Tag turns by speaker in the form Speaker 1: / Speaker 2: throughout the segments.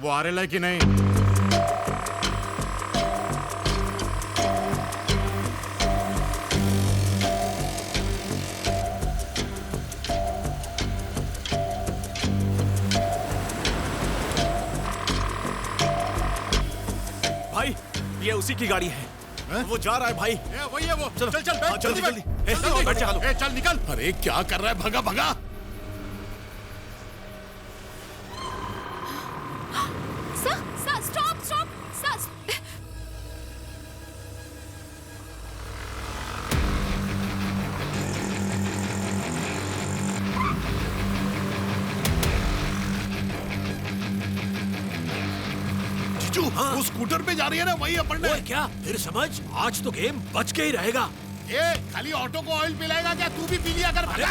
Speaker 1: वो आ रहा है कि नहीं?
Speaker 2: भाई ये उसी की गाड़ी है। वो जा रहा है भाई।
Speaker 1: वही है वो। चल चल चल
Speaker 2: जल्दी जल्दी
Speaker 1: चल निकल। अरे क्या कर रहा है? भगा भगा।
Speaker 2: हाँ।
Speaker 1: वो स्कूटर पे जा रही है ना, वही अपन ने।
Speaker 2: क्या फिर समझ, आज तो गेम बच के ही रहेगा।
Speaker 1: खाली ऑटो को ऑयल पिलाएगा क्या? तू भी पी लिया कर।
Speaker 2: भाई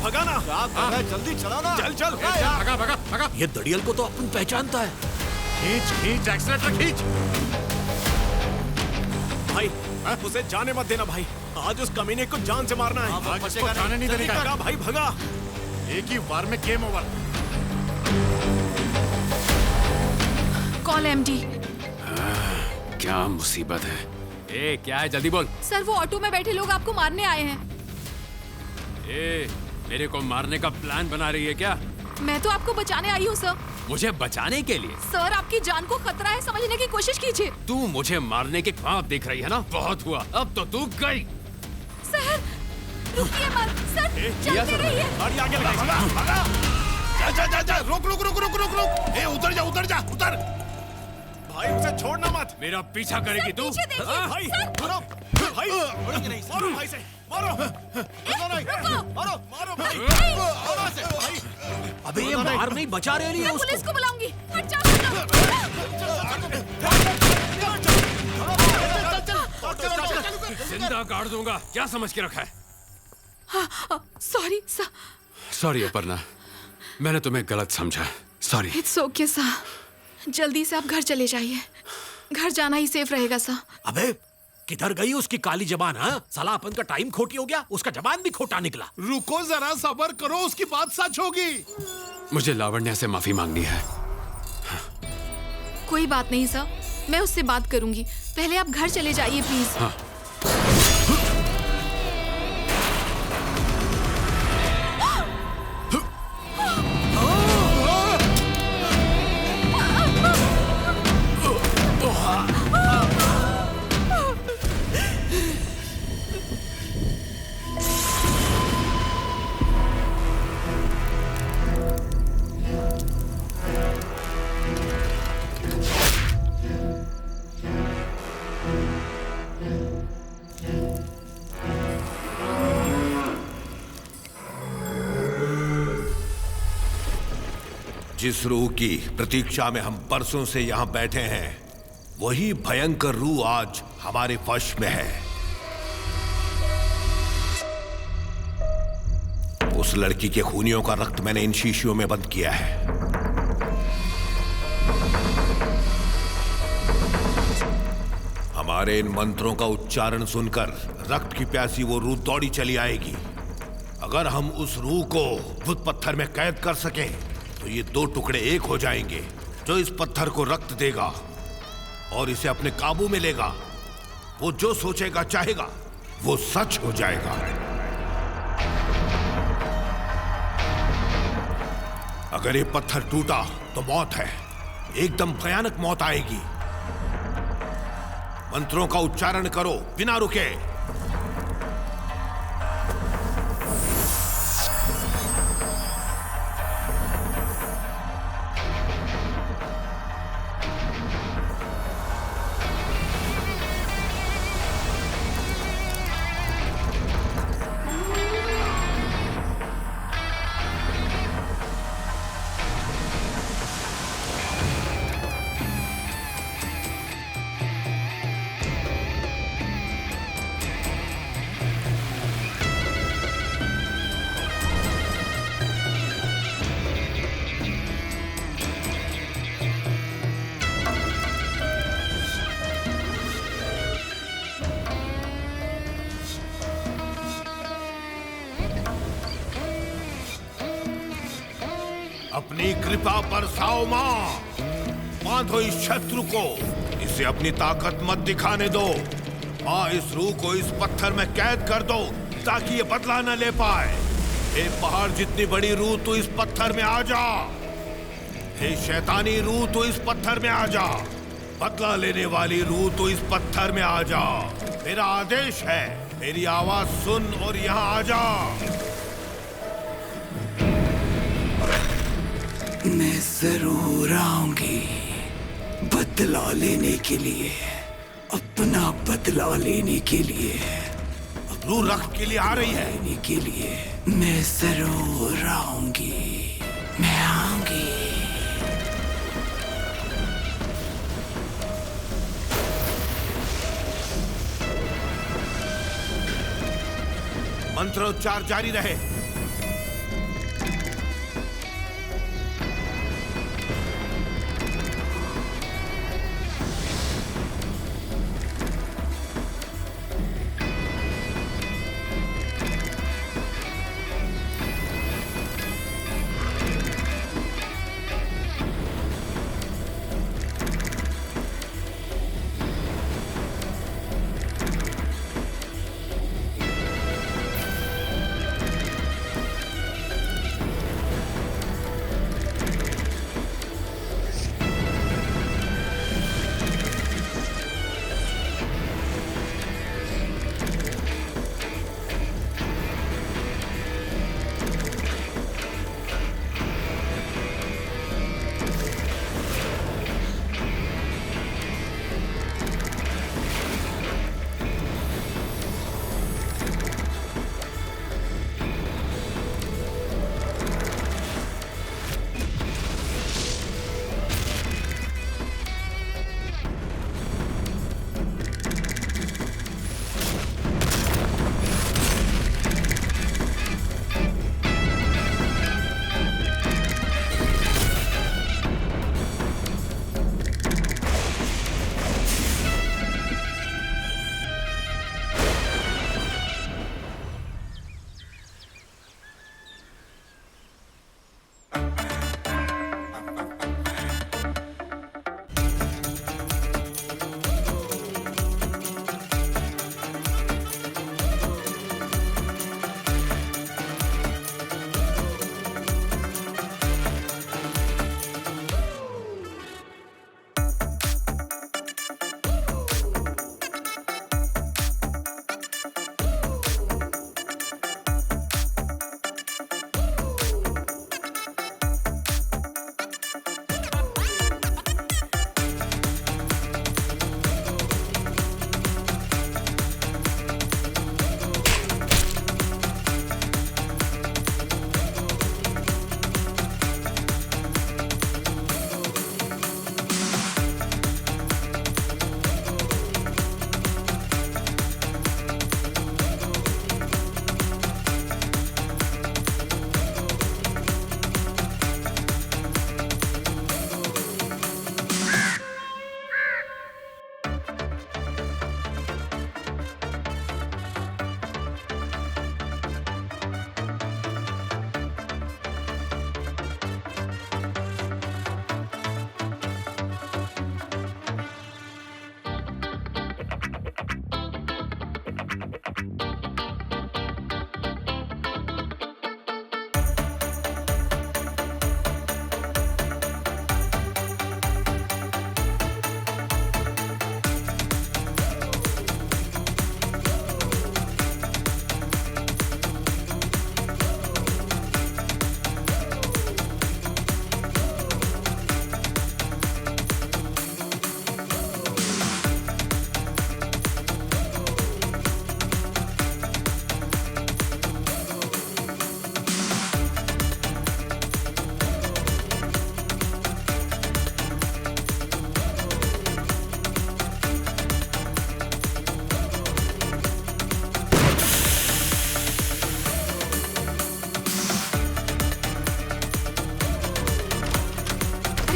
Speaker 2: भगा ना।
Speaker 3: जल्दी चलाओ ना।
Speaker 2: चल चल
Speaker 1: भगा भगा भगा।
Speaker 2: ये दड़ियल को तो अपन पहचानता है।
Speaker 1: खींच खींच एक्सीलेटर खींच।
Speaker 2: भाई उसे जाने मत देना भाई। आज उस कमीने को जान से मारना है।
Speaker 1: आज उसको जाने नहीं देने का।
Speaker 2: भगा भाई भगा।
Speaker 1: एक ही बार में गेम ओवर।
Speaker 4: Call MD.
Speaker 5: क्या मुसीबत है? क्या है? जल्दी बोल।
Speaker 4: सर वो ऑटो में बैठे लोग आपको मारने आए हैं।
Speaker 5: मेरे को मारने का प्लान बना रही है क्या?
Speaker 4: मैं तो आपको बचाने आई हूँ सर।
Speaker 5: मुझे बचाने के लिए?
Speaker 4: सर आपकी जान को खतरा है, समझने की कोशिश कीजिए।
Speaker 5: तू मुझे मारने के ख्वाब देख रही है ना? बहुत हुआ, अब तो तू गई।
Speaker 4: सर रुकिए मत सर, चलते रहिए।
Speaker 2: गाड़ी आगे लगा।
Speaker 1: भगा भगा। जा रोक रोक रोक रोक रोक रोक। उतर जा उतर जा उतर।
Speaker 2: भाई उसे छोड़ना मत।
Speaker 5: मेरा पीछा करेगी तू?
Speaker 2: भाई मारो भाई, मारो भाई से मारो। मारो मारो भाई। अबे ये मार नहीं, बचा रहे नहीं है उसको।
Speaker 4: पुलिस को बुलाऊंगी। हट जाओ।
Speaker 5: जिंदा गाड़ दूंगा, क्या समझ के रखा है?
Speaker 4: Sorry sir.
Speaker 5: सॉरी अपर्णा, मैंने तुम्हें गलत समझा। सॉरी।
Speaker 4: It's okay sir. जल्दी से आप घर चले जाइए। घर जाना ही सेफ रहेगा सर।
Speaker 2: अबे किधर गई उसकी काली जबान? हाँ साला अपन का टाइम खोटी हो गया, उसका जबान भी खोटा निकला।
Speaker 1: रुको जरा, सब्र करो, उसकी बात सच होगी।
Speaker 5: मुझे लावण्या से माफी मांगनी है।
Speaker 4: कोई बात नहीं सर, मैं उससे बात करूंगी। पहले आप घर चले जाइए प्लीज।
Speaker 5: हाँ।
Speaker 6: जिस रूह की प्रतीक्षा में हम बरसों से यहां बैठे हैं, वही भयंकर रूह आज हमारे वश में है। उस लड़की के खूनियों का रक्त मैंने इन शीशियों में बंद किया है। हमारे इन मंत्रों का उच्चारण सुनकर रक्त की प्यासी वो रूह दौड़ी चली आएगी। अगर हम उस रूह को भूत पत्थर में कैद कर सकें तो ये दो टुकड़े एक हो जाएंगे। जो इस पत्थर को रक्त देगा और इसे अपने काबू में लेगा, वो जो सोचेगा चाहेगा वो सच हो जाएगा। अगर ये पत्थर टूटा तो मौत है, एकदम भयानक मौत आएगी। मंत्रों का उच्चारण करो बिना रुके। अपनी कृपा बरसाओ माँ। बांधो इस शत्रु को, इसे अपनी ताकत मत दिखाने दो। माँ, इस रूह को इस पत्थर में कैद कर दो ताकि ये बदला न ले पाए। हे पहाड़ जितनी बड़ी रूह, तू इस पत्थर में आ जा। हे शैतानी रूह, तू इस पत्थर में आ जा। बदला लेने वाली रूह, तू इस पत्थर में आ जा। मेरा आदेश है, मेरी आवाज सुन और यहाँ आ जा।
Speaker 3: मैं जरूर आऊंगी बदला लेने के लिए, अपना बदला लेने के लिए,
Speaker 6: रूह रक्त के लिए आ रही है।
Speaker 3: लेने के लिए मैं जरूर आऊंगी, मैं आऊंगी।
Speaker 6: मंत्रोच्चार जारी रहे।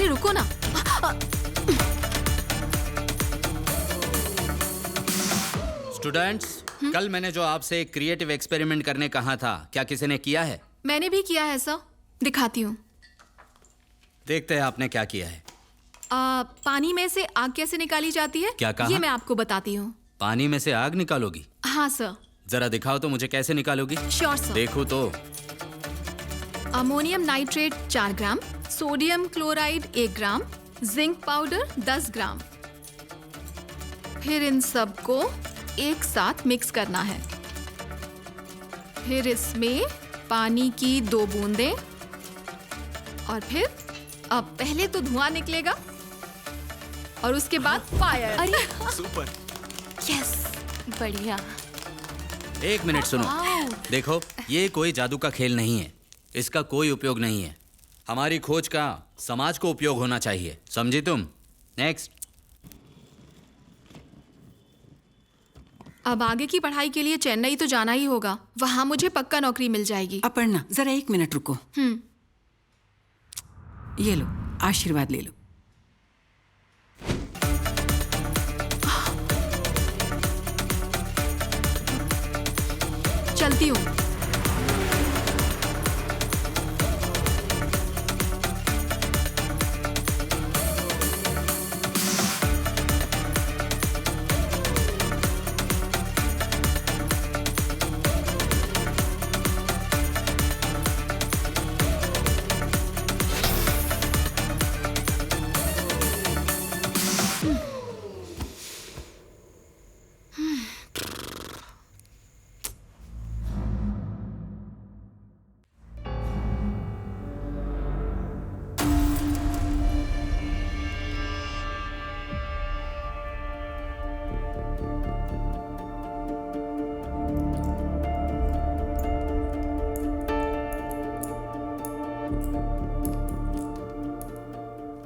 Speaker 4: रुको ना।
Speaker 7: स्टूडेंट्स, कल मैंने जो आपसे एक क्रिएटिव एक्सपेरिमेंट करने कहा था, क्या किसी ने किया है?
Speaker 4: मैंने भी किया है सर, दिखाती हूँ।
Speaker 7: देखते हैं आपने क्या किया है।
Speaker 4: पानी में से आग कैसे निकाली जाती है?
Speaker 7: क्या कहा?
Speaker 4: ये मैं आपको बताती हूँ।
Speaker 7: पानी में से आग निकालोगी?
Speaker 4: हाँ सर।
Speaker 7: जरा दिखाओ तो मुझे कैसे निकालोगी।
Speaker 4: Sure sir.
Speaker 7: देखो तो।
Speaker 4: अमोनियम नाइट्रेट 4 ग्राम, सोडियम क्लोराइड 1 ग्राम, जिंक पाउडर 10 ग्राम। फिर इन सबको एक साथ मिक्स करना है। फिर इसमें पानी की 2 बूंदें और फिर अब पहले तो धुआं निकलेगा और उसके बाद फायर।
Speaker 8: अरे
Speaker 2: सुपर।
Speaker 8: यस, बढ़िया।
Speaker 7: एक मिनट सुनो। देखो, ये कोई जादू का खेल नहीं है। इसका कोई उपयोग नहीं है। हमारी खोज का समाज को उपयोग होना चाहिए, समझी तुम? नेक्स्ट।
Speaker 4: अब आगे की पढ़ाई के लिए चेन्नई तो जाना ही होगा। वहां मुझे पक्का नौकरी मिल जाएगी।
Speaker 3: अपर्णा, जरा 1 मिनट रुको। ये लो, आशीर्वाद ले लो।
Speaker 4: चलती हूँ।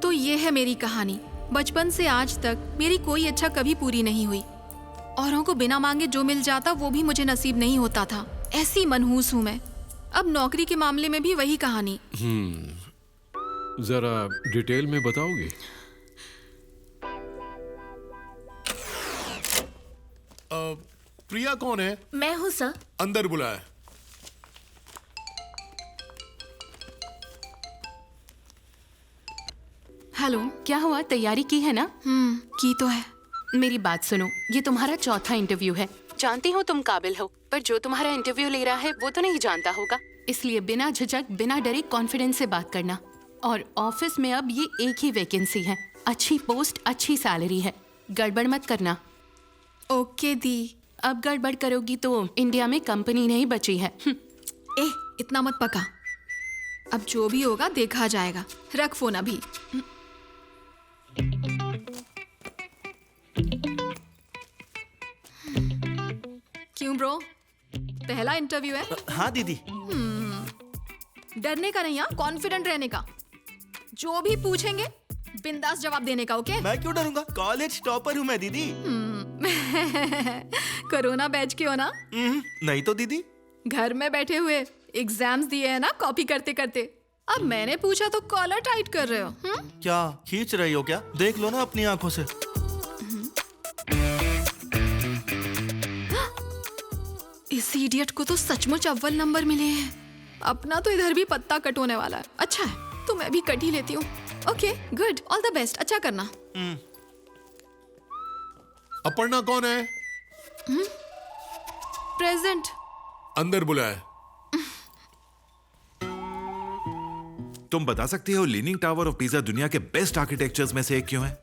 Speaker 4: तो ये है मेरी कहानी। बचपन से आज तक मेरी कोई इच्छा कभी पूरी नहीं हुई। औरों को बिना मांगे जो मिल जाता वो भी मुझे नसीब नहीं होता था। ऐसी मनहूस हूँ मैं। अब नौकरी के मामले में भी वही कहानी।
Speaker 9: जरा डिटेल में बताओगे?
Speaker 1: प्रिया कौन है?
Speaker 8: मैं हूँ सर।
Speaker 1: अंदर बुलाए।
Speaker 4: हेलो।
Speaker 8: क्या हुआ, तैयारी की है ना?
Speaker 4: की तो है।
Speaker 8: मेरी बात सुनो, ये तुम्हारा चौथा इंटरव्यू है। जानती हूँ तुम काबिल हो, पर जो तुम्हारा इंटरव्यू ले रहा है वो तो नहीं जानता होगा। इसलिए बिना झिझक, बिना डरे कॉन्फिडेंस से बात करना। और ऑफिस में अब ये एक ही वैकेंसी है। अच्छी पोस्ट, अच्छी सैलरी है। गड़बड़ मत करना।
Speaker 4: ओके दी।
Speaker 8: अब गड़बड़ करोगी तो इंडिया में कंपनी नहीं बची है।
Speaker 4: इतना मत पका। अब जो भी होगा देखा जाएगा। रख फोन अभी। क्यों ब्रो, पहला इंटरव्यू है?
Speaker 2: हाँ दीदी।
Speaker 4: डरने का नहीं, हाँ, कॉन्फिडेंट रहने का। जो भी पूछेंगे बिंदास जवाब देने का। ओके?
Speaker 2: मैं क्यों डरूंगा, कॉलेज टॉपर हूँ मैं दीदी।
Speaker 4: कोरोना बैच के हो ना?
Speaker 2: नहीं तो दीदी।
Speaker 4: घर में बैठे हुए एग्जाम्स दिए हैं ना कॉपी करते करते। अब मैंने पूछा तो कॉलर टाइट कर रहे हो।
Speaker 2: क्या खींच रही हो क्या? देख लो ना अपनी आंखों से।
Speaker 4: इस इडियट को तो सचमुच अव्वल नंबर मिले हैं। अपना तो इधर भी पत्ता कट होने वाला है। अच्छा है तो मैं भी कट ही लेती हूँ। Okay good, all the best. अच्छा करना।
Speaker 1: अपर्णा कौन है?
Speaker 4: प्रेजेंट।
Speaker 1: अंदर बुलाए।
Speaker 10: तुम बता सकती हो लीनिंग टावर ऑफ पीसा दुनिया के बेस्ट आर्किटेक्चर्स में से एक क्यों है?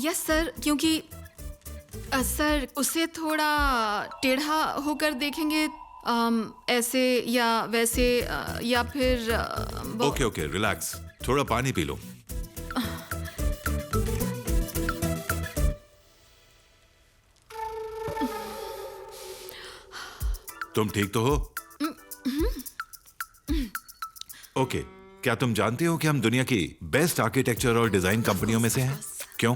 Speaker 4: यस सर, क्योंकि सर उसे थोड़ा टेढ़ा होकर देखेंगे, ऐसे या वैसे, या फिर
Speaker 10: ओके ओके, रिलैक्स, थोड़ा पानी पी लो। तुम ठीक तो हो? ओके, क्या तुम जानती हो कि हम दुनिया की बेस्ट आर्किटेक्चर और डिजाइन कंपनियों में से हैं? क्यों?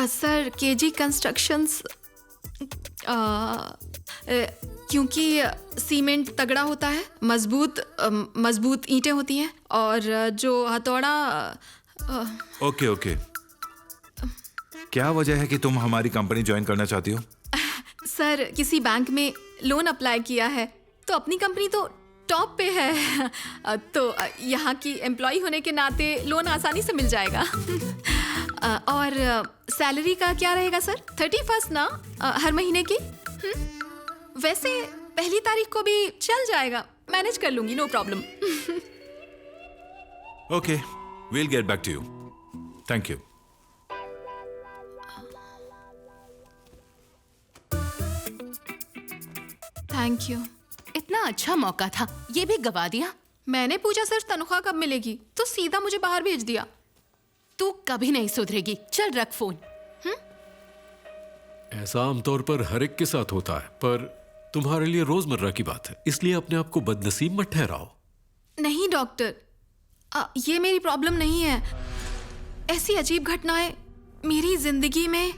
Speaker 4: सर केजी कंस्ट्रक्शंस, क्योंकि सीमेंट तगड़ा होता है, मजबूत ईंटें होती हैं, और जो हथौड़ा।
Speaker 10: ओके ओके, क्या वजह है कि तुम हमारी कंपनी ज्वाइन करना चाहती हो?
Speaker 4: सर किसी बैंक में लोन अप्लाई किया है तो अपनी कंपनी तो जॉब पे है तो यहाँ की एम्प्लॉय होने के नाते लोन आसानी से मिल जाएगा। और सैलरी का क्या रहेगा सर? 31 ना हर महीने की? वैसे पहली तारीख को भी चल जाएगा, मैनेज कर लूंगी, no problem.
Speaker 10: Okay, we'll get back to you. Thank you.
Speaker 4: Thank you.
Speaker 8: इतना अच्छा मौका था, ये भी गवा दिया।
Speaker 4: मैंने पूछा सर तनख्वाह कब मिलेगी, तो सीधा मुझे बाहर भेज दिया।
Speaker 8: तू कभी नहीं सुधरेगी, चल रख फोन।
Speaker 9: ऐसा आमतौर पर हर एक के साथ होता है, पर तुम्हारे लिए रोजमर्रा की बात है, इसलिए अपने आप को बदनसीब मत ठहराओ।
Speaker 4: नहीं डॉक्टर, ये मेरी प्रॉब्लम नहीं है। ऐसी अजीब घटनाएं मेरी जिंदगी में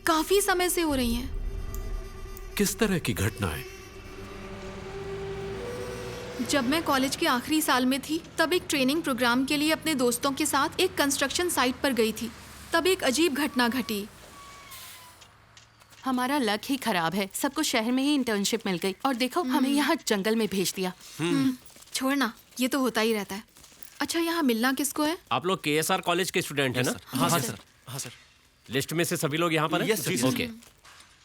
Speaker 4: काफी समय से हो रही हैं।
Speaker 9: किस तरह की घटनाएं?
Speaker 4: जब मैं कॉलेज के आखिरी साल में थी, तब एक ट्रेनिंग प्रोग्राम के लिए अपने दोस्तों के साथ एक कंस्ट्रक्शन साइट पर गई थी। तब एक अजीब घटना घटी।
Speaker 8: हमारा लक ही खराब है, सबको शहर में ही इंटर्नशिप मिल गई और देखो हमें यहाँ जंगल में भेज दिया।
Speaker 4: छोड़ना, ये तो होता ही रहता है। अच्छा, यहाँ मिलना किसको है?
Speaker 11: आप लोग KSR कॉलेज के स्टूडेंट हैं ना?
Speaker 2: हाँ सर, हाँ सर।
Speaker 11: लिस्ट में से सभी लोग यहाँ पर हैं?
Speaker 2: Yes, sir.
Speaker 11: ओके।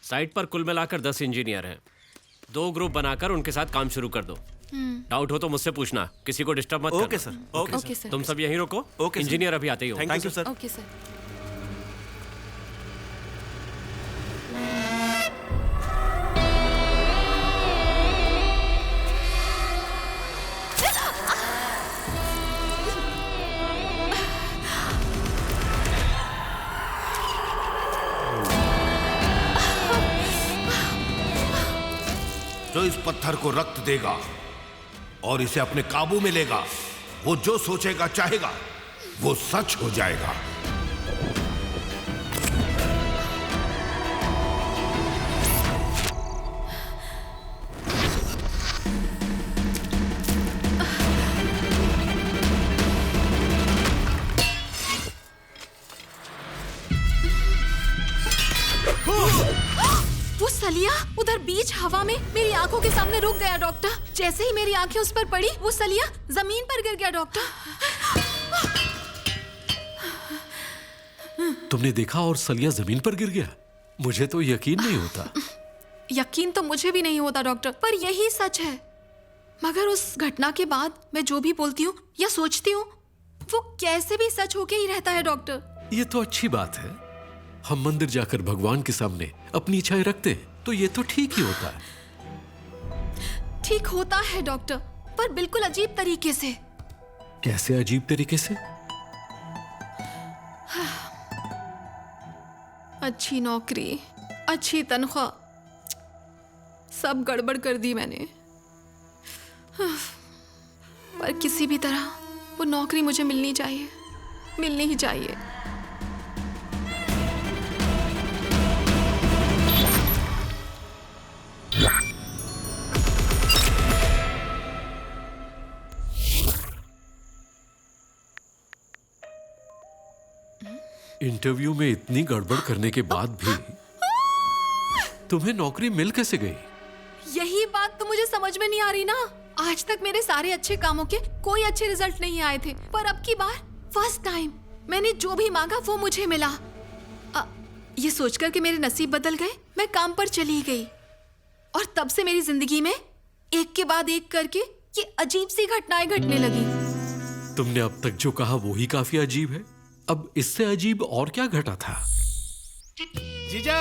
Speaker 11: साइट पर कुल मिलाकर 10 इंजीनियर हैं। 2 ग्रुप बनाकर उनके साथ काम शुरू कर दो। डाउट हो तो मुझसे पूछना, किसी को डिस्टर्ब मत करना।
Speaker 2: Okay sir,
Speaker 8: okay sir.
Speaker 11: तुम सब यहीं रुको,
Speaker 2: ओके सर।
Speaker 11: इंजीनियर अभी आते ही हो।
Speaker 2: Thank you sir.
Speaker 8: Okay sir.
Speaker 6: जो इस पत्थर को रक्त देगा और इसे अपने काबू में लेगा, वो जो सोचेगा चाहेगा वो सच हो जाएगा।
Speaker 4: वो सलिया उधर बीच हवा में मेरी आंखों के सामने रुक गया डॉक्टर। जैसे ही मेरी आंखें उस पर पड़ी, वो सलिया जमीन पर गिर गया डॉक्टर।
Speaker 9: तुमने देखा और सलिया जमीन पर गिर गया? मुझे तो यकीन नहीं होता।
Speaker 4: यकीन तो मुझे भी नहीं होता डॉक्टर, पर यही सच है। मगर उस घटना के बाद मैं जो भी बोलती हूँ या सोचती हूँ, वो कैसे भी सच होके ही रहता है डॉक्टर।
Speaker 9: ये तो अच्छी बात है। हम मंदिर जाकर भगवान के सामने अपनी इच्छाएं रखते हैं, तो ये तो ठीक ही होता है।
Speaker 4: ठीक होता है डॉक्टर, पर बिल्कुल अजीब तरीके से।
Speaker 9: कैसे अजीब तरीके से?
Speaker 4: अच्छी नौकरी, अच्छी तनख्वाह, सब गड़बड़ कर दी मैंने। पर किसी भी तरह वो नौकरी मुझे मिलनी चाहिए, मिलनी ही चाहिए।
Speaker 9: इंटरव्यू में इतनी गड़बड़ करने के बाद भी तुम्हें नौकरी मिल कैसे गई?
Speaker 4: यही बात तो मुझे समझ में नहीं आ रही ना। आज तक मेरे सारे अच्छे कामों के कोई अच्छे रिजल्ट नहीं आए थे, पर अब की बार फर्स्ट टाइम मैंने जो भी मांगा वो मुझे मिला। ये सोचकर कि मेरे नसीब बदल गए, मैं काम पर चली गई और तब से मेरी जिंदगी में एक के बाद एक करके ये अजीब सी घटनाएं घटने लगी।
Speaker 9: तुमने अब तक जो कहा वो ही काफी अजीब है। अब इससे अजीब और क्या घटा था?
Speaker 1: जीजा,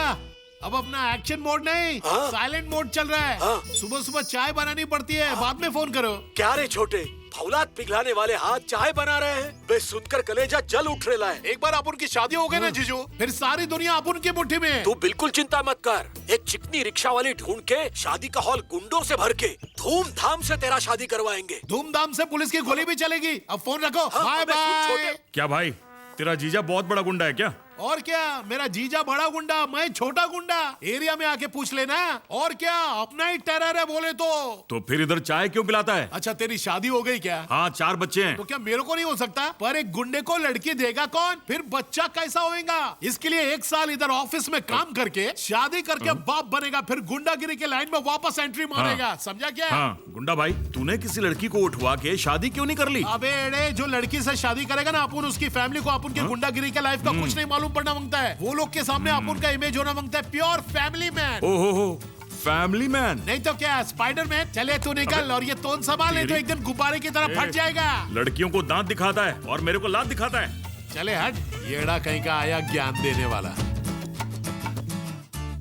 Speaker 1: अब अपना एक्शन मोड नहीं, साइलेंट मोड चल रहा है। सुबह सुबह चाय बनानी पड़ती है, बाद में फोन करो।
Speaker 2: क्या रे छोटे, फौलाद पिघलाने वाले हाथ चाय बना रहे हैं? बे सुनकर कलेजा जल उठ रहा है।
Speaker 1: एक बार अपन की शादी हो गई ना जीजू, फिर सारी दुनिया अपन की मुट्ठी में।
Speaker 2: तू बिल्कुल चिंता मत कर, एक चिकनी रिक्शा वाली ढूंढ के शादी का हॉल गुंडों से भर के धूमधाम से तेरा शादी करवाएंगे।
Speaker 1: धूमधाम से पुलिस की गोली भी चलेगी। अब फोन रखो, बाय बाय।
Speaker 12: क्या भाई, तेरा जीजा बहुत बड़ा गुंडा है क्या?
Speaker 1: और क्या, मेरा जीजा बड़ा गुंडा, मैं छोटा गुंडा। एरिया में आके पूछ लेना। और क्या, अपना ही टेरर है बोले तो
Speaker 12: फिर इधर चाय क्यों पिलाता है?
Speaker 1: अच्छा, तेरी शादी हो गई क्या?
Speaker 12: हाँ, 4 बच्चे हैं।
Speaker 1: तो क्या मेरे को नहीं हो सकता? पर एक गुंडे को लड़की देगा कौन? फिर बच्चा कैसा होएगा? इसके लिए 1 साल इधर ऑफिस में काम करके शादी करके बाप बनेगा, फिर गुंडागिरी के लाइन में वापस एंट्री मारेगा। समझा क्या?
Speaker 12: हाँ, गुंडा भाई, तूने किसी लड़की को उठवा के शादी क्यों नहीं कर ली?
Speaker 1: अबे एड़े, जो लड़की से शादी करेगा ना, अपन उसकी फैमिली को अपन के गुंडागिरी के लाइफ का कुछ नहीं मालूम पड़ना मांगता है। वो लोग के सामने अपन का इमेज होना मांगता है। Pure family man.
Speaker 12: ओहो, फैमिली मैन।
Speaker 1: नहीं तो क्या, स्पाइडर मैन। चले तू निकल और ये तोन संभाल, नहीं तो एक दिन गुब्बारे की तरह फट जाएगा।
Speaker 12: लड़कियों को दांत दिखाता है और मेरे को लात दिखाता है।
Speaker 1: चले हट, येड़ा कहीं का आया ज्ञान देने वाला।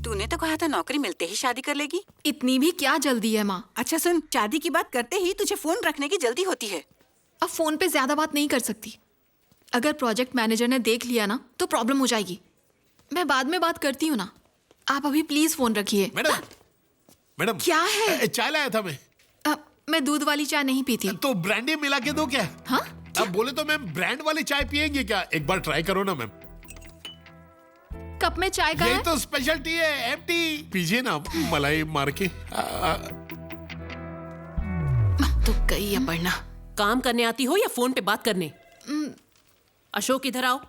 Speaker 13: तूने तो कहा था नौकरी मिलते ही शादी कर लेगी।
Speaker 4: इतनी भी क्या जल्दी है माँ?
Speaker 13: अच्छा सुन, शादी की बात करते ही तुझे फोन रखने की जल्दी होती है।
Speaker 4: अब फोन पे ज्यादा बात नहीं कर सकती। अगर प्रोजेक्ट मैनेजर ने देख लिया ना तो प्रॉब्लम हो जाएगी। मैं बाद में बात करती हूँ ना, आप अभी प्लीज फोन रखिए।
Speaker 1: मैडम
Speaker 4: क्या है?
Speaker 1: चाय लाया था मैं।
Speaker 4: मैं दूध वाली चाय नहीं पीती।
Speaker 1: तो ब्रांडी मिला के दो क्या?
Speaker 4: हाँ?
Speaker 1: अब बोले तो मैम ब्रांड वाली चाय पियेंगे क्या? एक बार ट्राई करो ना मैम।
Speaker 4: कप में चाय का
Speaker 1: यही
Speaker 4: है?
Speaker 1: तो स्पेशलिटी है, एम्प्टी। पीजिए ना मलाई मार के।
Speaker 8: तो गई अपर्णा।
Speaker 14: काम करने आती हो या फोन पे बात करने? अशोक इधर आओ।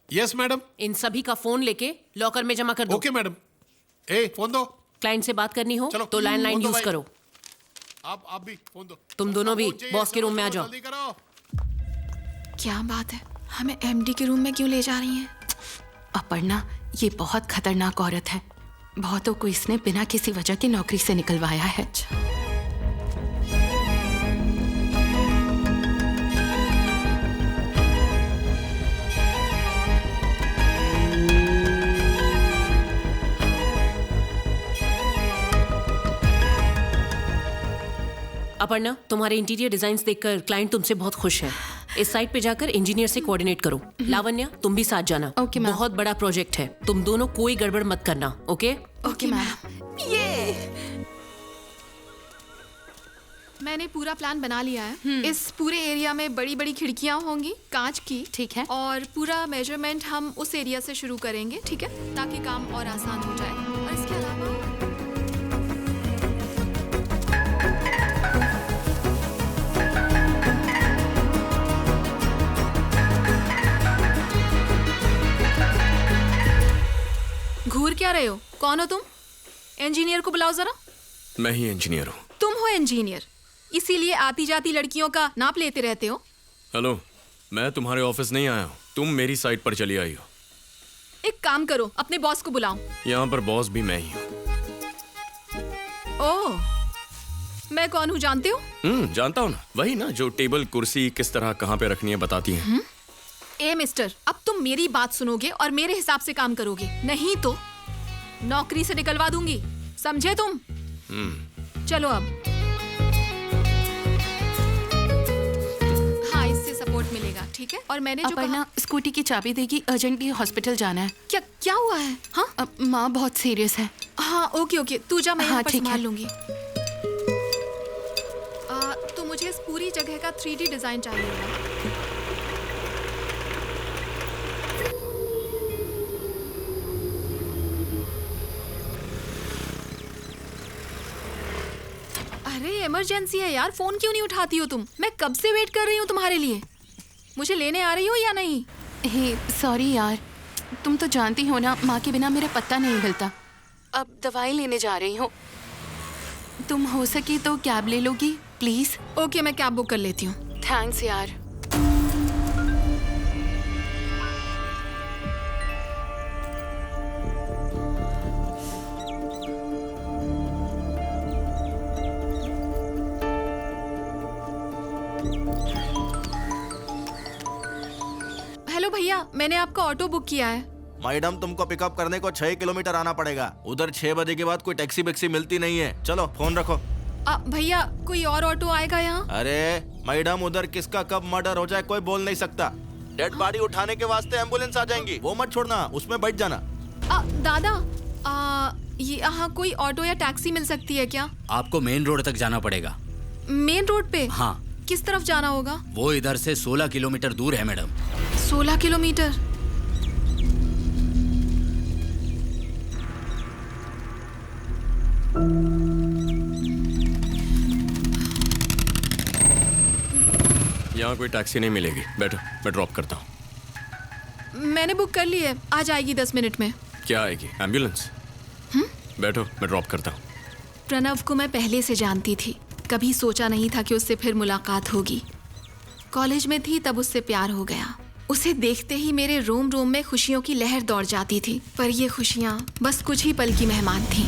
Speaker 1: Yes madam.
Speaker 14: इन सभी का फोन लेके लॉकर में जमा कर दो।
Speaker 1: Okay madam. ए फोन दो।
Speaker 14: क्लाइंट से बात करनी हो तो लैंडलाइन यूज करो।
Speaker 1: आप भी फोन दो।
Speaker 14: तुम दोनों भी बॉस के रूम में आ जाओ।
Speaker 1: जल्दी करो।
Speaker 4: क्या बात है, हमें एमडी के रूम में क्यों ले जा रही हैं?
Speaker 8: अपर्णा, ये बहुत खतरनाक औरत है। बहुतों को इसने बिना किसी वजह की नौकरी से निकलवाया है।
Speaker 14: अपर्णा, तुम्हारे इंटीरियर डिजाइन्स देखकर क्लाइंट तुमसे बहुत खुश है। इस साइट पे जाकर इंजीनियर से कोऑर्डिनेट करो। लावण्या, तुम भी साथ जाना।
Speaker 8: Okay ma'am.
Speaker 14: बहुत बड़ा प्रोजेक्ट है, तुम दोनों कोई गड़बड़ मत करना। ओके?
Speaker 8: Okay ma'am.
Speaker 4: ये मैंने पूरा प्लान बना लिया है। इस पूरे एरिया में बड़ी बड़ी खिड़कियां होंगी कांच की।
Speaker 8: ठीक है।
Speaker 4: और पूरा मेजरमेंट हम उस एरिया से शुरू करेंगे, ठीक है, ताकि काम और आसान हो जाए। और इसके अलावा घूर क्या रहे हो? कौन हो तुम? इंजीनियर को बुलाओ जरा।
Speaker 5: मैं ही इंजीनियर हूँ।
Speaker 4: तुम हो इंजीनियर, इसीलिए आती जाती लड़कियों का नाप लेते रहते हो।
Speaker 5: हेलो, मैं तुम्हारे ऑफिस नहीं आया हूँ, तुम मेरी साइट पर चली आई हो।
Speaker 4: एक काम करो, अपने बॉस को बुलाओ।
Speaker 5: यहाँ पर बॉस भी मैं ही हूँ।
Speaker 4: ओह, मैं कौन हूँ जानते हो?
Speaker 5: जानता हूँ ना, वही ना जो टेबल कुर्सी किस तरह कहाँ पे रखनी है बताती है।
Speaker 4: ए मिस्टर, अब तुम मेरी बात सुनोगे और मेरे हिसाब से काम करोगे, नहीं तो नौकरी से निकलवा दूंगी। समझे तुम? चलो अब। हाँ, इससे सपोर्ट मिलेगा, ठीक है। और मैंने जो
Speaker 8: अपर्णा, स्कूटी की चाबी देगी, अर्जेंटली हॉस्पिटल जाना है।
Speaker 4: क्या हुआ है? हाँ,
Speaker 8: माँ बहुत सीरियस है।
Speaker 4: हाँ ओके ओके, तू जा, मैं यहाँ पर
Speaker 8: ठीक है।
Speaker 4: संभाल लूंगी। तो मुझे इस पूरी जगह का 3D डिजाइन चाहिए होगा। अरे इमरजेंसी है यार, फोन क्यों नहीं उठाती हो तुम? मैं कब से वेट कर रही हूँ तुम्हारे लिए। मुझे लेने आ रही हो या नहीं?
Speaker 8: हे सॉरी यार, तुम तो जानती हो ना, माँ के बिना मेरा पत्ता नहीं हिलता। अब दवाई लेने जा रही हूँ। तुम हो सके तो कैब ले लोगी प्लीज?
Speaker 4: ओके, मैं कैब बुक कर लेती हूँ।
Speaker 8: थैंक्स यार।
Speaker 4: हेलो भैया, मैंने आपका ऑटो बुक किया है।
Speaker 2: मैडम, तुमको पिकअप करने को 6 किलोमीटर आना पड़ेगा। उधर 6 बजे के बाद कोई टैक्सी वैक्सी मिलती नहीं है। चलो फोन रखो।
Speaker 4: भैया, कोई और ऑटो आएगा यहाँ?
Speaker 2: अरे मैडम, उधर किसका कब मर्डर हो जाए कोई बोल नहीं सकता। डेड बॉडी उठाने के वास्ते एम्बुलेंस आ जाएंगी, वो मत छोड़ना, उसमें बैठ जाना।
Speaker 4: दादा, ये यहाँ कोई ऑटो या टैक्सी मिल सकती है क्या?
Speaker 7: आपको मेन रोड तक जाना पड़ेगा।
Speaker 4: मेन रोड पे?
Speaker 7: हाँ।
Speaker 4: किस तरफ जाना होगा?
Speaker 7: वो इधर से 16 किलोमीटर दूर है मैडम।
Speaker 4: 16 किलोमीटर?
Speaker 11: यहाँ कोई टैक्सी नहीं मिलेगी, बैठो मैं ड्रॉप करता हूँ।
Speaker 4: मैंने बुक कर ली है, आ जाएगी 10 मिनट में।
Speaker 11: क्या आएगी? एम्बुलेंस? बैठो मैं ड्रॉप करता हूँ।
Speaker 4: प्रणव को मैं पहले से जानती थी, कभी सोचा नहीं था कि उससे फिर मुलाकात होगी। कॉलेज में थी तब उससे प्यार हो गया। उसे देखते ही मेरे रोम रोम में खुशियों की लहर दौड़ जाती थी, पर ये खुशियाँ बस कुछ ही पल की मेहमान थीं।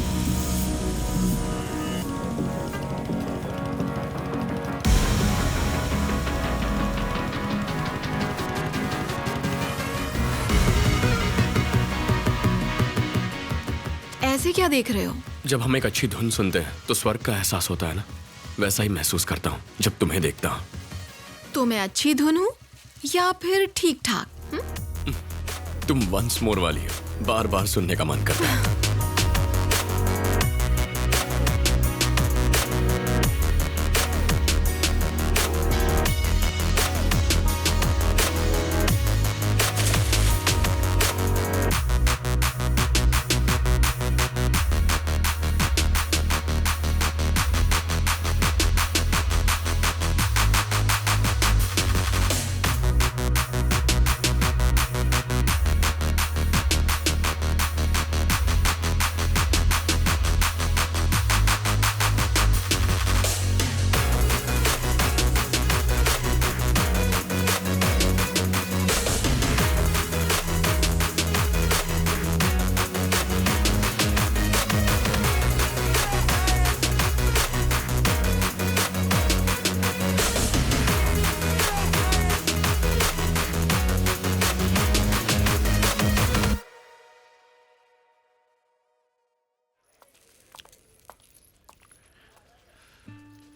Speaker 4: ऐसे क्या देख रहे हो?
Speaker 11: जब हम एक अच्छी धुन सुनते हैं तो स्वर्ग का एहसास होता है ना, वैसा ही महसूस करता हूँ जब तुम्हें देखता हूँ।
Speaker 4: तो मैं अच्छी धुन हूँ या फिर ठीक ठाक?
Speaker 11: तुम वंस मोर वाली हो, बार बार सुनने का मन करता है।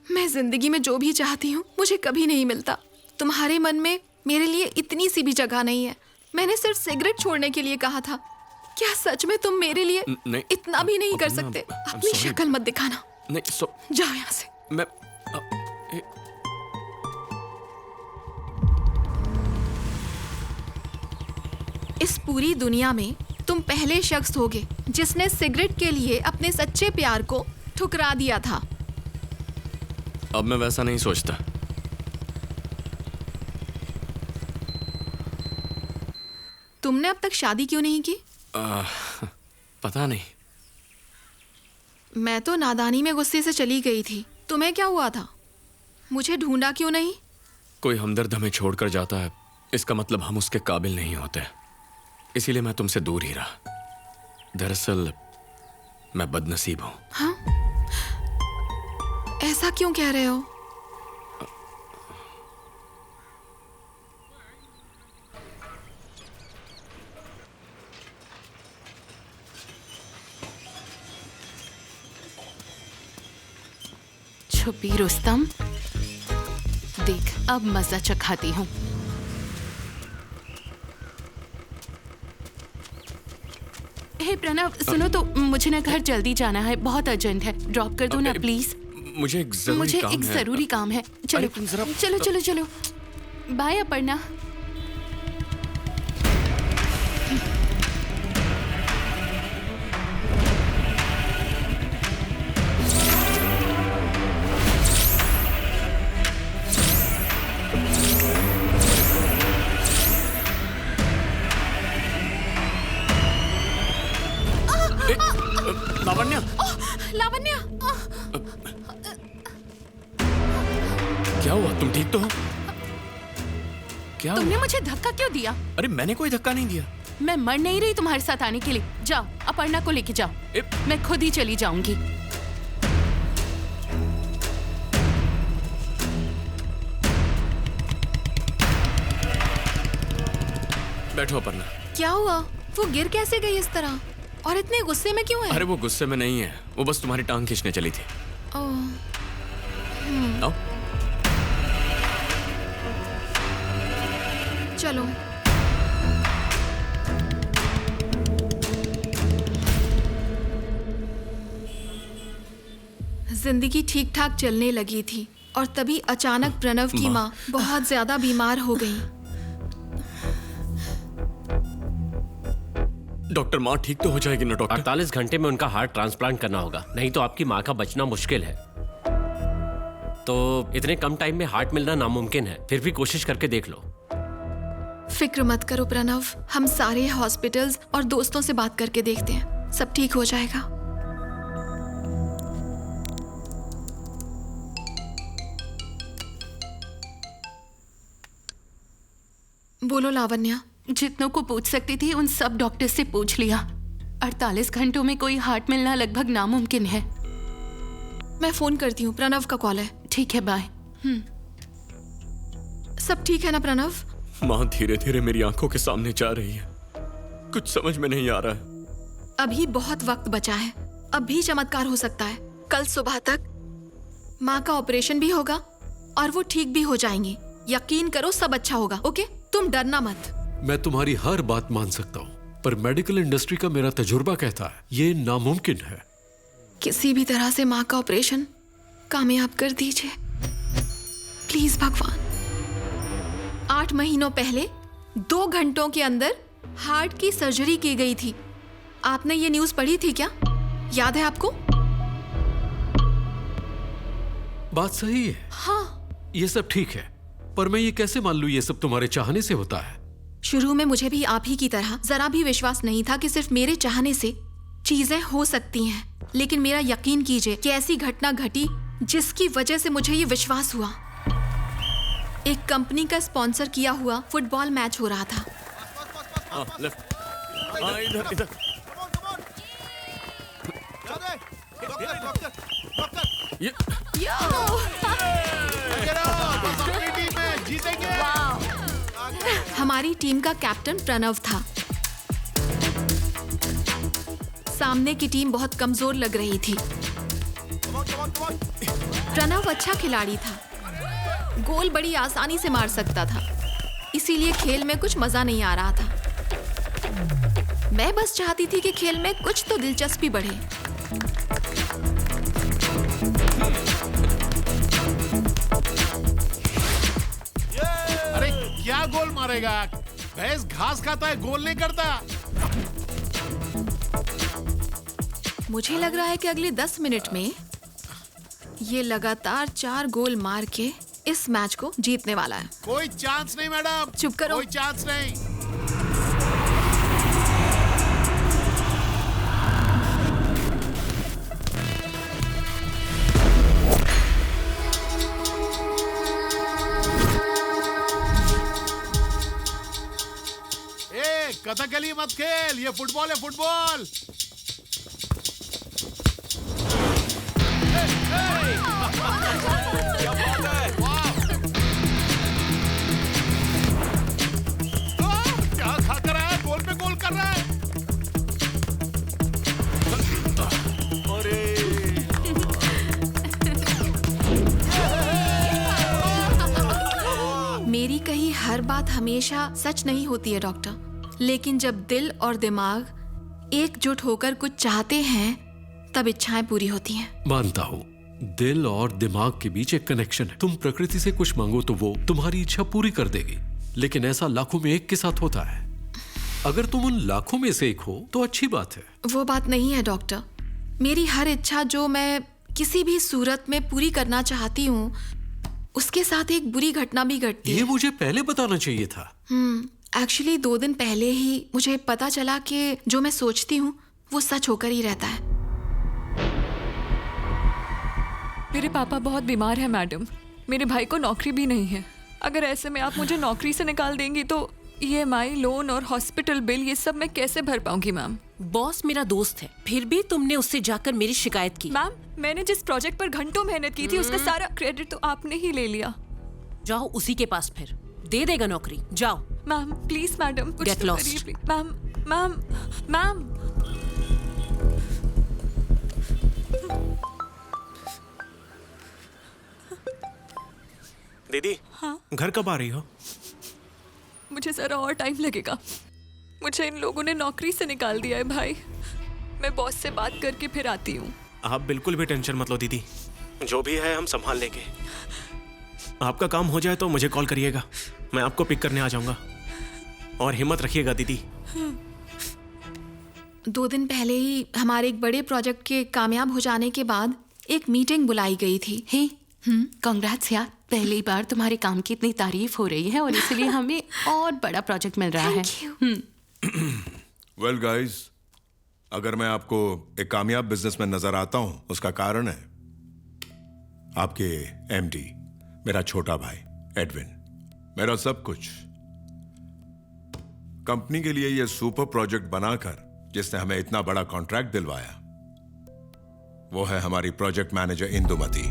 Speaker 4: मैं जिंदगी में जो भी चाहती हूँ मुझे कभी नहीं मिलता। तुम्हारे मन में मेरे लिए इतनी सी भी जगह नहीं है। मैंने सिर्फ सिगरेट छोड़ने के लिए कहा था। क्या सच में तुम मेरे लिए इतना भी नहीं कर सकते? अपनी शक्ल मत दिखाना।
Speaker 11: नहीं,
Speaker 4: जाओ यहाँ से।
Speaker 11: मैं
Speaker 4: इस पूरी दुनिया में तुम पहले शख्स होगे जिसने सिगरेट के लिए अपने सच्चे प्यार को ठुकरा दिया था।
Speaker 11: अब मैं वैसा नहीं सोचता।
Speaker 4: तुमने अब तक शादी क्यों नहीं की?
Speaker 11: पता नहीं।
Speaker 4: मैं तो नादानी में गुस्से से चली गई थी। तुम्हें क्या हुआ था? मुझे ढूंढा क्यों नहीं?
Speaker 11: कोई हमदर्द हमें छोड़कर जाता है, इसका मतलब हम उसके काबिल नहीं होते, इसीलिए मैं तुमसे दूर ही रहा। दरअसल मैं बदनसीब हूं।
Speaker 4: हाँ? ऐसा क्यों कह रहे हो?
Speaker 8: छुपी रुस्तम, देख अब मजा चखाती हूँ। हे प्रणव, सुनो तो, मुझे ना घर जल्दी जाना है, बहुत अर्जेंट है। ड्रॉप कर दो ना प्लीज।
Speaker 11: मुझे एक
Speaker 8: जरूरी काम है। चलो चलो चलो चलो। बाय अपर्णा।
Speaker 11: लावण्या,
Speaker 4: लावण्या,
Speaker 11: क्या हुआ? तुम ठीक तो हो? क्या
Speaker 8: तुमने
Speaker 11: हुआ?
Speaker 8: मुझे धक्का क्यों दिया?
Speaker 11: अरे मैंने कोई धक्का नहीं दिया।
Speaker 8: मैं मर नहीं रही तुम्हारे साथ आने के लिए। जाओ अपर्णा को लेके जाओ। मैं खुद ही चली जाऊंगी।
Speaker 11: बैठो अपर्णा।
Speaker 4: क्या हुआ? वो गिर कैसे गई इस तरह? और इतने गुस्से में क्यों है?
Speaker 11: अरे वो गुस्से में नहीं है, वो बस तुम्हारी टांग खींचने चली थी। आओ।
Speaker 4: चलो। जिंदगी ठीक ठाक चलने लगी थी और तभी अचानक प्रणव की माँ बहुत ज्यादा बीमार हो गई।
Speaker 11: डॉक्टर माँ ठीक तो हो जाएगी ना डॉक्टर?
Speaker 15: 48 घंटे में उनका हार्ट ट्रांसप्लांट करना होगा, नहीं तो आपकी माँ का बचना मुश्किल है। तो इतने कम टाइम में हार्ट मिलना नामुमकिन है, फिर भी कोशिश करके देख लो।
Speaker 4: फिक्र मत करो प्रणव, हम सारे हॉस्पिटल्स और दोस्तों से बात करके देखते हैं, सब ठीक हो जाएगा। बोलो लावण्या।
Speaker 8: जितनों को पूछ सकती थी उन सब डॉक्टर से पूछ लिया। 48 घंटों में कोई हार्ट मिलना लगभग नामुमकिन है।
Speaker 4: मैं फोन करती हूँ, प्रणव का कॉल है।
Speaker 8: ठीक है, बाय।
Speaker 4: सब ठीक है ना प्रणव?
Speaker 11: माँ धीरे धीरे मेरी आंखों के सामने जा रही है, कुछ समझ में नहीं आ रहा है।
Speaker 4: अभी बहुत वक्त बचा है, अब भी चमत्कार हो सकता है। कल सुबह तक माँ का ऑपरेशन भी होगा और वो ठीक भी हो जाएंगी। यकीन करो सब अच्छा होगा, ओके? तुम डरना मत।
Speaker 9: मैं तुम्हारी हर बात मान सकता हूँ, पर मेडिकल इंडस्ट्री का मेरा तजुर्बा कहता है ये नामुमकिन है।
Speaker 4: किसी भी तरह से माँ का ऑपरेशन कामयाब कर दीजिए प्लीज भगवान। 8 महीनों पहले 2 घंटों के अंदर हार्ट की सर्जरी की गई थी। आपने ये न्यूज़ पढ़ी थी क्या? याद है आपको?
Speaker 9: बात सही है।
Speaker 4: हाँ,
Speaker 9: ये सब ठीक है, पर मैं ये कैसे मान लूं ये सब तुम्हारे चाहने से होता है?
Speaker 4: शुरू में मुझे भी आप ही की तरह जरा भी विश्वास नहीं था कि सिर्फ मेरे चाहने से चीजें हो सकती हैं, लेकिन मेरा यकीन कीजिए कि ऐसी घटना घटी जिसकी वजह से मुझे ये विश्वास हुआ। एक कंपनी का स्पॉन्सर किया हुआ फुटबॉल मैच हो रहा था।
Speaker 11: इधर
Speaker 4: हमारी टीम का कैप्टन प्रणव था। सामने की टीम बहुत कमजोर लग रही थी। प्रणव अच्छा खिलाड़ी था, गोल बड़ी आसानी से मार सकता था, इसीलिए खेल में कुछ मजा नहीं आ रहा था। मैं बस चाहती थी कि खेल में कुछ तो दिलचस्पी बढ़े।
Speaker 1: अरे क्या गोल मारेगा? भैंस घास खाता है, गोल नहीं करता।
Speaker 4: मुझे लग रहा है कि अगले 10 मिनट में ये लगातार 4 गोल मार के इस मैच को जीतने वाला है।
Speaker 1: कोई चांस नहीं मैडम।
Speaker 4: चुप करो।
Speaker 1: कोई चांस नहीं। ए, कथकली मत खेल, ये फुटबॉल है, फुटबॉल। क्या खा कर रहा है? गोल पे गोल कर रहा है।
Speaker 4: मेरी कही हर बात हमेशा सच नहीं होती है डॉक्टर, लेकिन जब दिल और दिमाग एकजुट होकर कुछ चाहते हैं तब इच्छाएं पूरी होती हैं।
Speaker 9: मानता हूँ, दिल और दिमाग के बीच एक कनेक्शन है। तुम प्रकृति से कुछ मांगो तो वो तुम्हारी इच्छा पूरी कर देगी, लेकिन ऐसा लाखों में एक के साथ होता है। अगर तुम उन लाखों में से एक हो तो अच्छी बात है।
Speaker 4: वो बात नहीं है डॉक्टर। मेरी हर इच्छा जो मैं किसी भी सूरत में पूरी करना चाहती हूँ, उसके साथ एक बुरी घटना भी घटती है।
Speaker 9: ये मुझे पहले बताना चाहिए था।
Speaker 4: एक्चुअली 2 दिन पहले ही मुझे पता चला कि जो मैं सोचती हूँ वो सच होकर ही रहता है।
Speaker 16: मेरे पापा बहुत बीमार हैं मैडम। मेरे भाई को नौकरी भी नहीं है। अगर ऐसे में आप मुझे नौकरी से निकाल देंगी तो EMI, लोन और हॉस्पिटल बिल ये सब मैं कैसे भर पाऊंगी मैम?
Speaker 14: बॉस मेरा दोस्त है, फिर भी तुमने उससे जाकर मेरी शिकायत की।
Speaker 16: मैम, मैंने जिस प्रोजेक्ट पर घंटों मेहनत की थी उसका सारा क्रेडिट तो आपने ही ले लिया।
Speaker 14: जाओ उसी के पास, फिर दे देगा नौकरी। जाओ।
Speaker 16: मैम प्लीज मैडम, कुछ
Speaker 14: Get
Speaker 16: तो
Speaker 14: lost.
Speaker 16: करिए प्लीज। मैम मैम मैम
Speaker 17: दीदी,
Speaker 16: हाँ?
Speaker 17: घर कब आ रही हो?
Speaker 16: मुझे जरा और टाइम लगेगा। मुझे इन लोगों ने नौकरी से निकाल दिया है भाई। मैं बॉस से बात करके फिर आती हूँ।
Speaker 17: आप बिल्कुल भी टेंशन मत लो दीदी, जो भी है हम संभाल लेंगे। आपका काम हो जाए तो मुझे कॉल करिएगा, मैं आपको पिक करने आ जाऊंगा। और हिम्मत रखिएगा दीदी।
Speaker 4: 2 दिन पहले ही हमारे एक बड़े प्रोजेक्ट के कामयाब हो जाने के बाद एक मीटिंग बुलाई गई थी।
Speaker 8: हे कांग्रेट्स यार, पहली बार तुम्हारे काम की इतनी तारीफ हो रही है और इसलिए हमें और बड़ा प्रोजेक्ट मिल रहा है।
Speaker 6: वेल गाइस, अगर मैं आपको एक कामयाब बिजनेसमैन नजर आता हूं, उसका कारण है आपके एमडी, मेरा छोटा भाई एडविन, मेरा सब कुछ। कंपनी के लिए यह सुपर प्रोजेक्ट बनाकर जिसने हमें इतना बड़ा कॉन्ट्रैक्ट दिलवाया, वो है हमारी प्रोजेक्ट मैनेजर इंदुमती।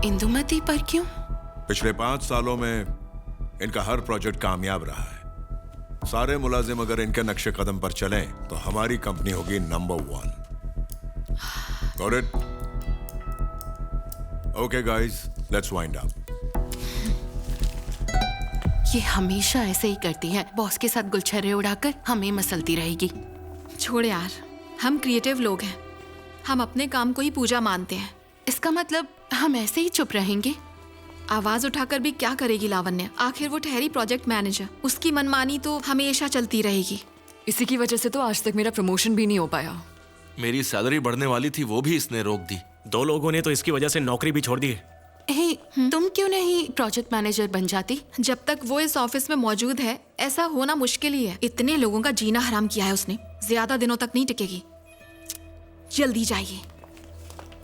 Speaker 8: इंदुमती पर क्यों?
Speaker 6: पिछले 5 सालों में इनका हर प्रोजेक्ट कामयाब रहा है। सारे मुलाजिम अगर इनके नक्शे कदम पर चलें तो हमारी कंपनी होगी number 1। Got it? Okay guys, let's wind up.
Speaker 8: ये हमेशा ऐसे ही करती है, बॉस के साथ गुलछर्रे उड़ाकर हमें मसलती रहेगी।
Speaker 4: छोड़ यार, हम क्रिएटिव लोग हैं, हम अपने काम को ही पूजा मानते हैं।
Speaker 8: इसका मतलब हम ऐसे ही चुप रहेंगे?
Speaker 4: आवाज उठाकर भी क्या करेगी लावण्य? आखिर वो ठहरी प्रोजेक्ट मैनेजर, उसकी मनमानी तो हमेशा चलती रहेगी।
Speaker 16: इसी की वजह से तो आज तक मेरा प्रमोशन भी नहीं हो पाया।
Speaker 2: मेरी सैलरी बढ़ने वाली थी, वो भी इसने रोक दी।
Speaker 17: 2 लोगों ने तो इसकी वजह से नौकरी भी छोड़ दी।
Speaker 8: हे, तुम क्यों नहीं प्रोजेक्ट मैनेजर बन जाती?
Speaker 4: जब तक वो इस ऑफिस में मौजूद है ऐसा होना मुश्किल ही है। इतने लोगों का जीना हराम किया है उसने, ज्यादा दिनों तक नहीं टिकेगी। जल्दी जाइए।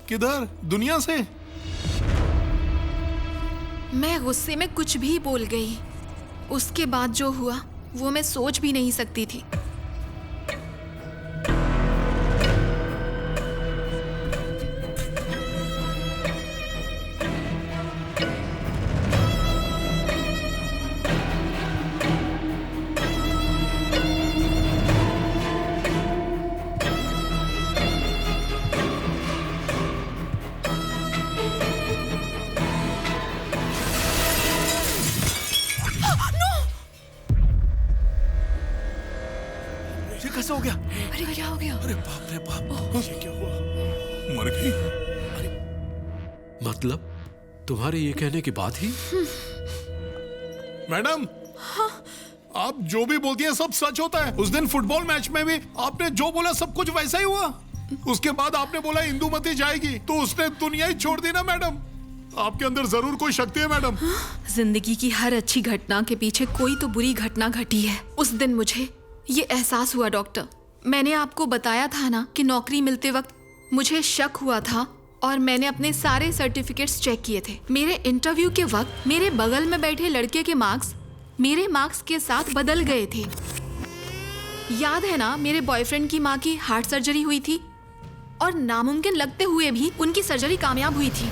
Speaker 1: किधर? दुनिया से?
Speaker 4: मैं गुस्से में कुछ भी बोल गई। उसके बाद जो हुआ वो मैं सोच भी नहीं सकती थी।
Speaker 12: कैसे हो गया?
Speaker 16: अरे क्या हो गया?
Speaker 12: अरे बाप रे बाप, ये क्या हुआ? मर गई?
Speaker 9: मतलब तुम्हारे ये कहने के बाद ही?
Speaker 1: मैडम, आप जो भी बोलती हैं सब सच होता है। उस दिन फुटबॉल मैच में भी आपने जो बोला सब कुछ वैसा ही हुआ। उसके बाद आपने बोला इंदुमती जाएगी तो उसने दुनिया ही छोड़ दी ना मैडम। आपके अंदर जरूर कोई शक्ति है मैडम।
Speaker 4: जिंदगी की हर अच्छी घटना के पीछे कोई तो बुरी घटना घटी है। उस दिन मुझे ये एहसास हुआ डॉक्टर। मैंने आपको बताया था ना कि नौकरी मिलते वक्त मुझे शक हुआ था और मैंने अपने सारे सर्टिफिकेट्स चेक किए थे। मेरे इंटरव्यू के वक्त मेरे बगल में बैठे लड़के के मार्क्स मेरे मार्क्स के साथ बदल गए थे। याद है ना, मेरे बॉयफ्रेंड की माँ की हार्ट सर्जरी हुई थी और नामुमकिन लगते हुए भी उनकी सर्जरी कामयाब हुई थी।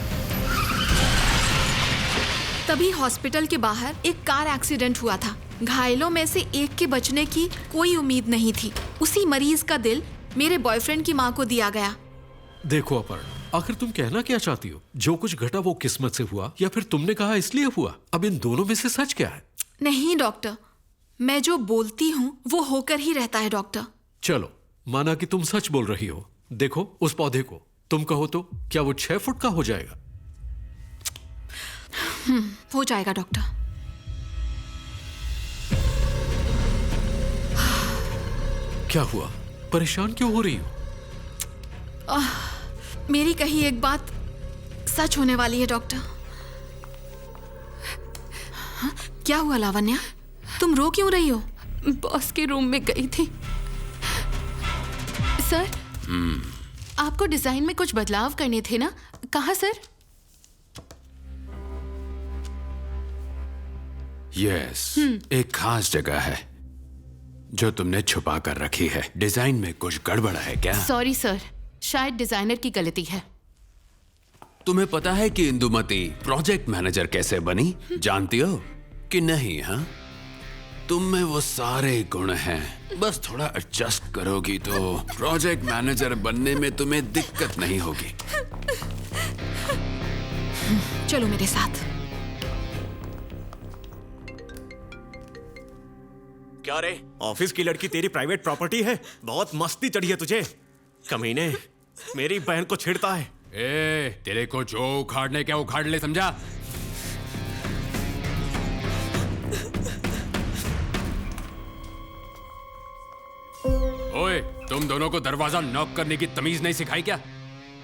Speaker 4: तभी हॉस्पिटल के बाहर एक कार एक्सीडेंट हुआ था। घायलों में से एक के बचने की कोई उम्मीद नहीं थी। उसी मरीज का दिल मेरे बॉयफ्रेंड की माँ को दिया गया।
Speaker 9: देखो अपर्ण, आखिर तुम कहना क्या चाहती हो? जो कुछ घटा वो किस्मत से हुआ या फिर तुमने कहा इसलिए हुआ? अब इन दोनों में से सच क्या है?
Speaker 4: नहीं डॉक्टर, मैं जो बोलती हूँ वो होकर ही रहता है डॉक्टर।
Speaker 9: चलो, माना कि तुम सच बोल रही हो। देखो उस पौधे को, तुम कहो तो क्या वो 6 फुट का हो जाएगा?
Speaker 4: हो जाएगा डॉक्टर।
Speaker 9: क्या हुआ? परेशान क्यों हो रही हो?
Speaker 4: मेरी कही एक बात सच होने वाली है डॉक्टर। हाँ? क्या हुआ लावण्या? तुम रो क्यों रही हो?
Speaker 8: बॉस के रूम में गई थी। सर, आपको डिजाइन में कुछ बदलाव करने थे ना? कहाँ सर?
Speaker 5: यस, एक खास जगह है जो तुमने छुपा कर रखी है। डिजाइन में कुछ गड़बड़ है क्या?
Speaker 8: सॉरी सर, शायद डिजाइनर की गलती है।
Speaker 5: तुम्हें पता है कि इंदुमती प्रोजेक्ट मैनेजर कैसे बनी? जानती हो कि नहीं? हाँ, तुम में वो सारे गुण हैं, बस थोड़ा एडजस्ट करोगी तो प्रोजेक्ट मैनेजर बनने में तुम्हें दिक्कत नहीं होगी।
Speaker 4: चलो मेरे साथ।
Speaker 17: क्या रे, ऑफिस की लड़की तेरी प्राइवेट प्रॉपर्टी है? बहुत मस्ती चढ़ी है तुझे। कमीने, मेरी बहन को छेड़ता है।
Speaker 5: तेरे को जो उखाड़ने क्या उखाड़ ले, समझा? तुम दोनों को दरवाजा नॉक करने की तमीज नहीं सिखाई क्या?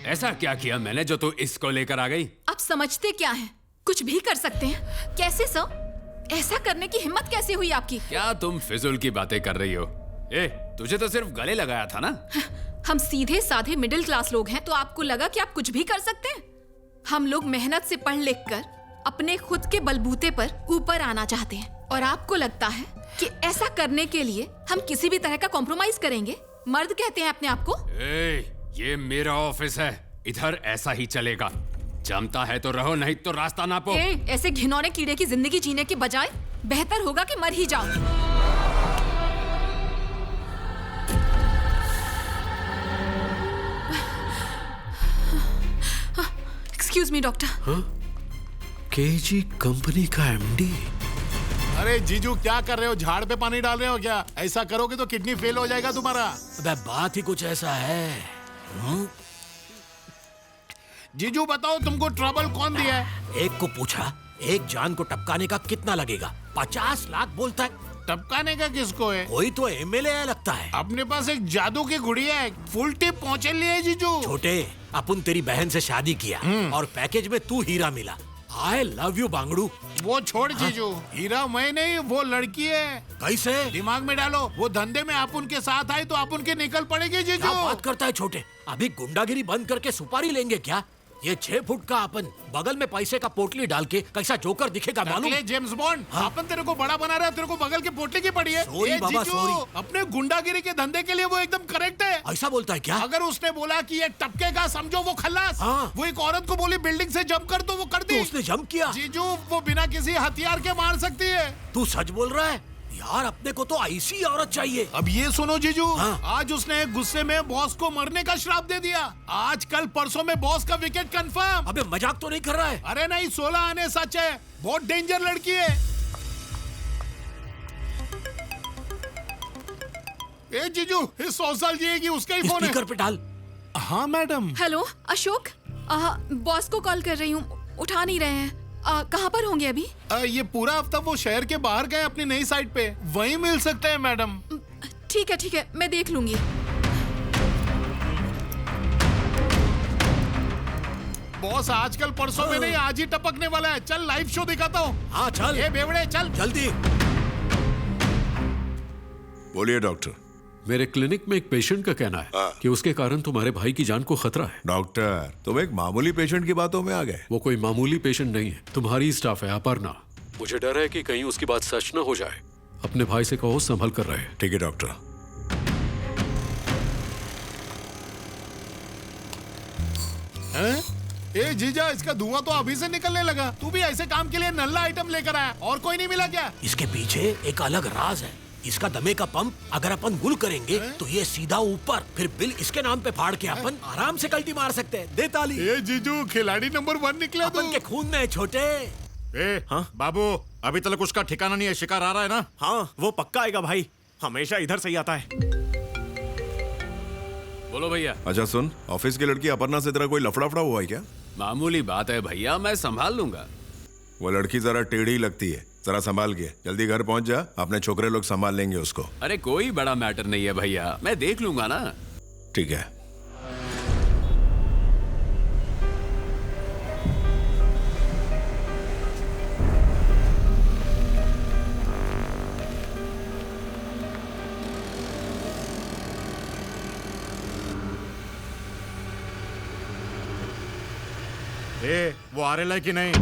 Speaker 5: ऐसा क्या किया मैंने जो तू इसको लेकर आ गई?
Speaker 4: आप समझते क्या हैं? कुछ भी कर सकते हैं। कैसे सर? ऐसा करने की हिम्मत कैसे हुई आपकी?
Speaker 5: क्या तुम फिजूल की बातें कर रही हो? तुझे तो सिर्फ गले लगाया था ना।
Speaker 4: हम सीधे साधे मिडिल क्लास लोग हैं, तो आपको लगा कि आप कुछ भी कर सकते हैं? हम लोग मेहनत से पढ़ लिख कर अपने खुद के बलबूते पर ऊपर आना चाहते हैं, और आपको लगता है कि ऐसा करने के लिए हम किसी भी तरह का कॉम्प्रोमाइज करेंगे? मर्द कहते हैं अपने आप को?
Speaker 5: ये मेरा ऑफिस है, इधर ऐसा ही चलेगा। जमता है तो रहो, नहीं तो रास्ता नापो।
Speaker 4: ऐसे घिनौने कीड़े की जिंदगी जीने के बजाय बेहतर होगा कि मर ही जाओ। Excuse me doctor.
Speaker 9: KG company का एमडी।
Speaker 1: अरे जीजू क्या कर रहे हो? झाड़ पे पानी डाल रहे हो क्या? ऐसा करोगे तो किडनी फेल हो जाएगा तुम्हारा।
Speaker 18: अबे बात ही कुछ ऐसा है।
Speaker 1: जीजू बताओ, तुमको ट्रबल कौन दिया है?
Speaker 18: एक को पूछा, एक जान को टपकाने का कितना लगेगा? 50 लाख बोलता है।
Speaker 1: टपकाने का किसको है?
Speaker 18: कोई तो एमएलए है लगता है।
Speaker 1: अपने पास एक जादू की गुड़िया है, फुल टिप पहुंचे लिए जीजू।
Speaker 18: छोटे, अपन तेरी बहन से शादी किया और पैकेज में तू हीरा मिला। आई लव यू बांगड़ू।
Speaker 1: वो छोड़ जीजू, हीरा मैं नहीं, वो लड़की है।
Speaker 18: कैसे?
Speaker 1: दिमाग में डालो, वो धंधे में आप उनके साथ आई तो आप उनके निकल पड़ेगी जीजू।
Speaker 18: क्या बात करता है छोटे? अभी गुंडागिरी बंद करके सुपारी लेंगे क्या? ये 6 फुट का अपन बगल में पैसे का पोटली डाल के कैसा जोकर दिखेगा मालूम?
Speaker 1: James bond. अपन तेरे को बड़ा बना रहा है, तेरे को बगल के पोटली की पड़ी है।
Speaker 18: सॉरी बाबा, सॉरी।
Speaker 1: अपने गुंडागिरी के धंधे के लिए वो एकदम करेक्ट है।
Speaker 18: ऐसा बोलता है क्या?
Speaker 1: अगर उसने बोला कि ये टपकेगा, समझो वो खल्लास। वो एक औरत को बोली बिल्डिंग से जंप कर, तो वो कर दी।
Speaker 18: तो उसने जंप किया?
Speaker 1: जीजू, वो बिना किसी हथियार के मार सकती है।
Speaker 18: तू सच बोल रहा है? यार अपने को तो ऐसी औरत चाहिए।
Speaker 1: अब ये सुनो जीजू, आज उसने गुस्से में बॉस को मरने का श्राप दे दिया। आज कल परसों में बॉस का विकेट कंफर्म।
Speaker 18: अबे मजाक तो नहीं कर रहा है?
Speaker 1: अरे नहीं, 16 आने सच है। बहुत डेंजर लड़की है। ए जीजू, इस 100 साल जिएगी, उसका ही फोन है।
Speaker 18: स्पीकर पे डाल।
Speaker 1: हाँ मैडम।
Speaker 4: हेलो अशोक, बॉस को कॉल कर रही हूँ, उठा नहीं रहे हैं। कहाँ पर होंगे अभी?
Speaker 1: ये पूरा हफ्ता वो शहर के बाहर गए अपनी नई साइट पे, वहीं मिल सकते हैं मैडम।
Speaker 4: ठीक है, मैं देख लूंगी।
Speaker 1: बॉस आजकल परसों में नहीं, आज ही टपकने वाला है। चल लाइव शो दिखाता हूँ।
Speaker 18: हाँ चल।
Speaker 1: ये बेवड़े चल
Speaker 18: जल्दी।
Speaker 19: बोलिए डॉक्टर।
Speaker 9: मेरे क्लिनिक में एक पेशेंट का कहना है कि उसके कारण तुम्हारे भाई की जान को खतरा है।
Speaker 19: डॉक्टर, तुम एक मामूली पेशेंट की बातों में आ गए।
Speaker 9: वो कोई मामूली पेशेंट नहीं है, तुम्हारी स्टाफ है अपर्णा। मुझे डर है कि कहीं उसकी बात सच न हो जाए। अपने भाई से कहो संभल कर रहे।
Speaker 19: ठीक है डॉक्टर।
Speaker 1: ए जीजा, इसका धुआं तो अभी से निकलने लगा। तू भी ऐसे काम के लिए नल्ला आइटम लेकर आया, और कोई नहीं मिला क्या?
Speaker 18: इसके पीछे एक अलग राज है। इसका दमे का पंप अगर अपन गुल करेंगे तो ये सीधा ऊपर, फिर बिल इसके नाम पे फाड़ के अपन आराम से कल्टी मार सकते हैं। दे ताली।
Speaker 1: ए जीजू, खिलाड़ी नंबर 1 निकला।
Speaker 18: अपन के खून में है छोटे।
Speaker 12: बाबू, अभी तक उसका ठिकाना नहीं है। शिकार आ रहा है ना?
Speaker 17: हाँ, वो पक्का आएगा भाई, हमेशा इधर से ही आता है।
Speaker 5: बोलो भैया।
Speaker 19: अच्छा सुन, ऑफिस की लड़की अपर्णा से तेरा कोई लफड़ा हुआ है क्या?
Speaker 5: मामूली बात है भैया, मैं संभाल लूंगा।
Speaker 19: वो लड़की जरा टेढ़ी लगती है, जरा संभाल के। जल्दी घर पहुंच जा, अपने छोकरे लोग संभाल लेंगे उसको।
Speaker 5: अरे कोई बड़ा मैटर नहीं है भैया, मैं देख लूंगा ना।
Speaker 19: ठीक है।
Speaker 12: वो आ रहा है कि नहीं?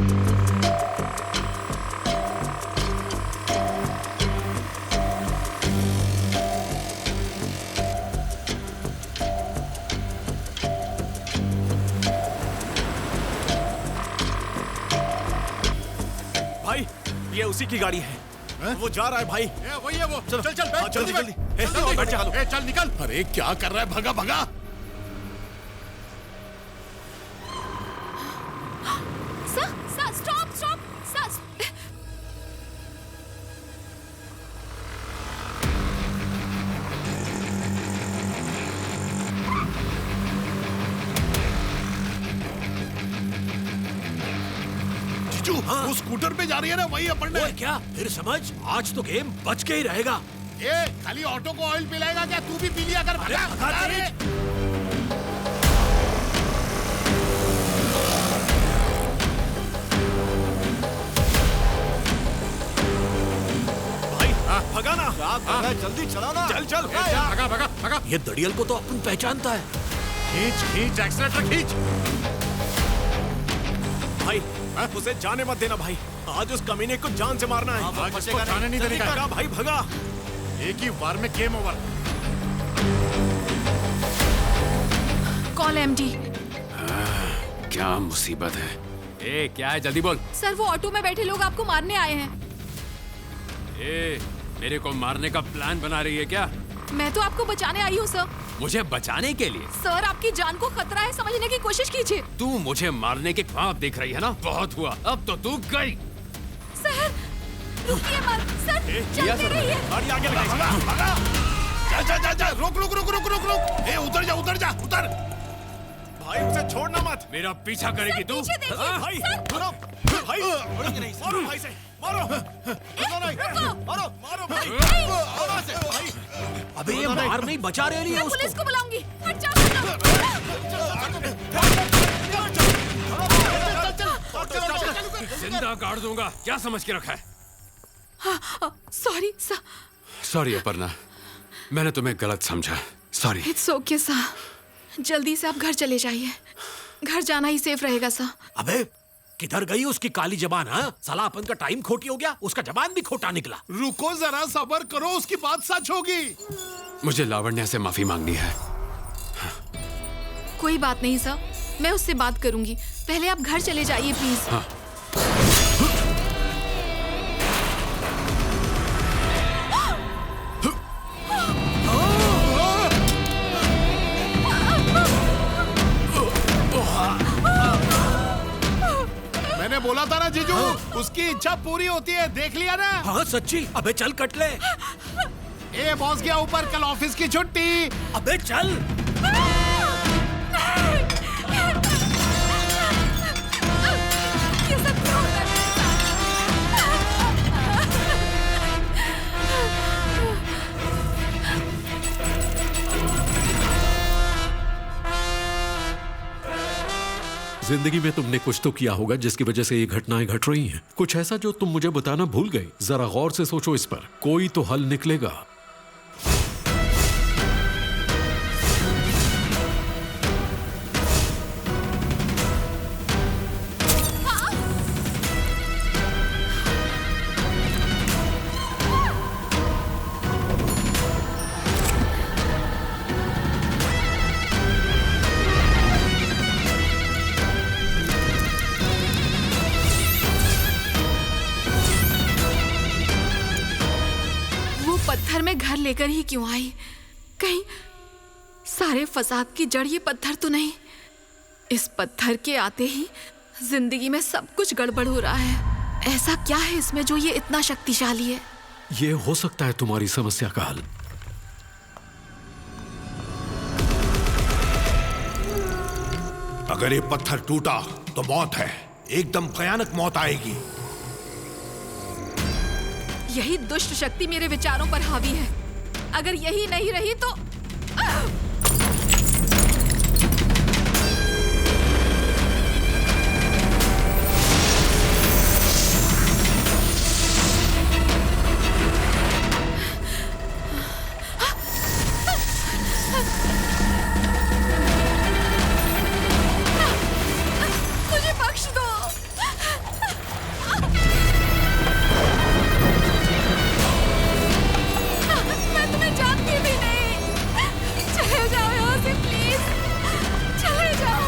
Speaker 17: भाई, ये उसी की गाड़ी है। वो जा रहा है भाई।
Speaker 1: वही है वो। चल चल चल,
Speaker 17: जल्दी जल्दी।
Speaker 1: बैठ जा। चल निकल। अरे क्या कर रहा है? भगा भगा।
Speaker 18: हाँ?
Speaker 1: वो स्कूटर पे जा रही है ना, वही अपन ने।
Speaker 18: क्या फिर समझ? आज तो गेम बच के ही रहेगा।
Speaker 1: ए खाली ऑटो को ऑयल पिलाएगा क्या? तू भी पी लिया कर।
Speaker 17: भगा ना।
Speaker 2: जल्दी चला ना।
Speaker 17: चल चल।
Speaker 18: भगा भगा भगा। ये दड़ियल को तो अपन पहचानता है।
Speaker 17: खींच खींच एक्सीलेटर खींच। भाई उसे जाने मत देना भाई। आज उस कमीने को जान से मारना है। आज उसको जाने नहीं देने का। भाई भगा।
Speaker 1: एक ही बार में गेम ओवर।
Speaker 4: Call MD.
Speaker 5: क्या मुसीबत है? ए क्या है, जल्दी बोल।
Speaker 4: सर वो ऑटो में बैठे लोग आपको मारने आए हैं।
Speaker 5: ए मेरे को मारने का प्लान बना रही है क्या?
Speaker 4: मैं तो आपको बचाने आई हूँ सर।
Speaker 5: मुझे बचाने के लिए?
Speaker 4: सर आपकी जान को खतरा है, समझने की कोशिश कीजिए।
Speaker 5: तू मुझे मारने के ख्वाब देख रही है ना? बहुत हुआ, अब तो तू गई।
Speaker 4: सर रुकिए मत सर, चलते रहिए।
Speaker 17: गाड़ी आगे लगा।
Speaker 1: जा जा रुक रुक रुक रुक रुक रुक। ए उतर जा उतर।
Speaker 17: भाई उसे छोड़ना मत।
Speaker 5: मेरा पीछा करेगी तू?
Speaker 17: भाई मारो भाई, मारो भाई से मारो। मारो मारो भाई।
Speaker 18: अबे ये मार नहीं, बचा रहे नहीं है उसको।
Speaker 4: पुलिस को बुलाऊंगी। हट जाओ।
Speaker 5: जिंदा गाड़ दूंगा, क्या समझ के रखा है?
Speaker 4: Sorry sir.
Speaker 5: सॉरी अपर्णा, मैंने तुम्हें गलत समझा। सॉरी।
Speaker 4: इट्स ओके सर, जल्दी से आप घर चले जाइए। घर जाना ही सेफ रहेगा सर।
Speaker 18: अबे किधर गई उसकी काली जबान? हाँ साला अपन का टाइम खोटी हो गया, उसका जबान भी खोटा निकला।
Speaker 1: रुको जरा, सब्र करो, उसकी बात सच होगी।
Speaker 5: मुझे लावण्या से माफी मांगनी है।
Speaker 4: कोई बात नहीं सर, मैं उससे बात करूंगी। पहले आप घर चले जाइए प्लीज।
Speaker 5: हाँ।
Speaker 1: मैंने बोला था ना जीजू, उसकी इच्छा पूरी होती है, देख लिया ना?
Speaker 18: हाँ सच्ची। अबे चल कट ले।
Speaker 1: ए बॉस गया ऊपर, कल ऑफिस की छुट्टी।
Speaker 18: अबे चल।
Speaker 9: जिंदगी में तुमने कुछ तो किया होगा जिसकी वजह से ये घटनाएं घट रही हैं। कुछ ऐसा जो तुम मुझे बताना भूल गई। जरा गौर से सोचो इस पर, कोई तो हल निकलेगा।
Speaker 4: पत्थर में घर लेकर ही क्यों आई? कहीं सारे फसाद की जड़ ये पत्थर तो नहीं? इस पत्थर के आते ही जिंदगी में सब कुछ गड़बड़ हो रहा है। ऐसा क्या है इसमें जो ये इतना शक्तिशाली है?
Speaker 9: ये हो सकता है तुम्हारी समस्या का हल।
Speaker 6: अगर ये पत्थर टूटा तो मौत है, एकदम भयानक मौत आएगी।
Speaker 4: यही दुष्ट शक्ति मेरे विचारों पर हावी है। अगर यही नहीं रही तो मुझे बख्श दो। मैं तुम्हें जानती भी नहीं। चले जाओ यहाँ से प्लीज, चले जाओ।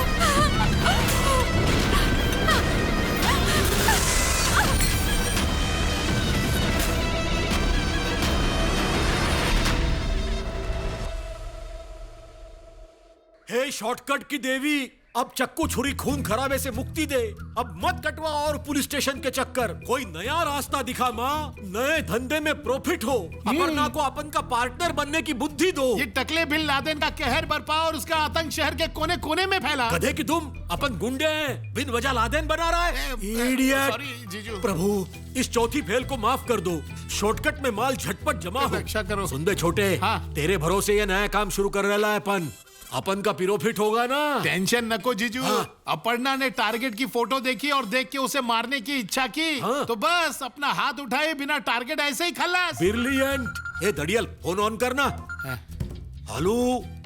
Speaker 18: हे शॉर्टकट की देवी, अब चक्कू छुरी खून खराबे से मुक्ति दे। अब मत कटवा और पुलिस स्टेशन के चक्कर। कोई नया रास्ता दिखा माँ, नए धंधे में प्रॉफिट हो। अपर्णा को अपन का पार्टनर बनने की बुद्धि दो।
Speaker 1: ये टकले बिन लादेन का कहर बरपा और उसका आतंक शहर के कोने कोने में फैला।
Speaker 18: गधे की तुम, अपन गुंडे हैं, बिन वजह लादेन बना रहा है। इडियट।
Speaker 1: सॉरी जीजू।
Speaker 18: प्रभु इस चौथी फेल को माफ कर दो। शॉर्टकट में माल झटपट जमा हो।
Speaker 1: रक्षा करो।
Speaker 18: सुन दे छोटे, तेरे भरोसे ये नया काम शुरू कर रहा है अपन का प्रॉफिट होगा ना।
Speaker 1: टेंशन नको जीजू। अपर्णा ने टारगेट की फोटो देखी और देख के उसे मारने की इच्छा की, तो बस अपना हाथ उठाए बिना टारगेट ऐसे ही खल्लास।
Speaker 18: ब्रिलियंट। ए दड़ियल, फोन ऑन करना। हेलो,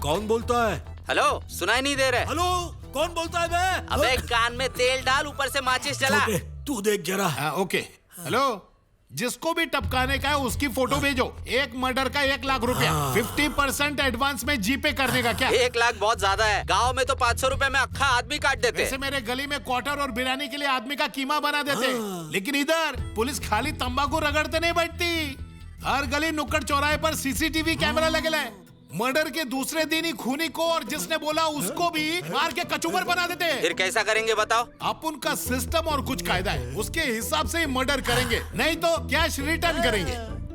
Speaker 18: कौन बोलता है?
Speaker 20: हेलो, सुनाई नहीं दे रहा?
Speaker 18: हेलो, कौन बोलता है बे?
Speaker 20: अबे कान में तेल डाल, ऊपर से माचिस जला।
Speaker 18: तू देख जरा।
Speaker 1: ओके। हेलो, जिसको भी टपकाने का है उसकी फोटो भेजो। एक मर्डर का 1 लाख रुपया, 50% एडवांस में जीपे करने का। क्या
Speaker 20: 1 लाख बहुत ज्यादा है? गांव में तो 500 रुपए में अक्खा आदमी काट देते।
Speaker 1: वैसे मेरे गली में क्वार्टर और बिरयानी के लिए आदमी का कीमा बना देते, लेकिन इधर पुलिस खाली तंबाकू रगड़ते नहीं बैठती। हर गली नुक्कड़ चौराहे पर सीसीटीवी कैमरा लगेला है। मर्डर के दूसरे दिन ही खूनी को और जिसने बोला उसको भी मार के कचूबर बना देते।
Speaker 20: फिर कैसा करेंगे बताओ?
Speaker 1: आप उनका सिस्टम और कुछ कायदा है, उसके हिसाब से ही मर्डर करेंगे, नहीं तो कैश रिटर्न करेंगे।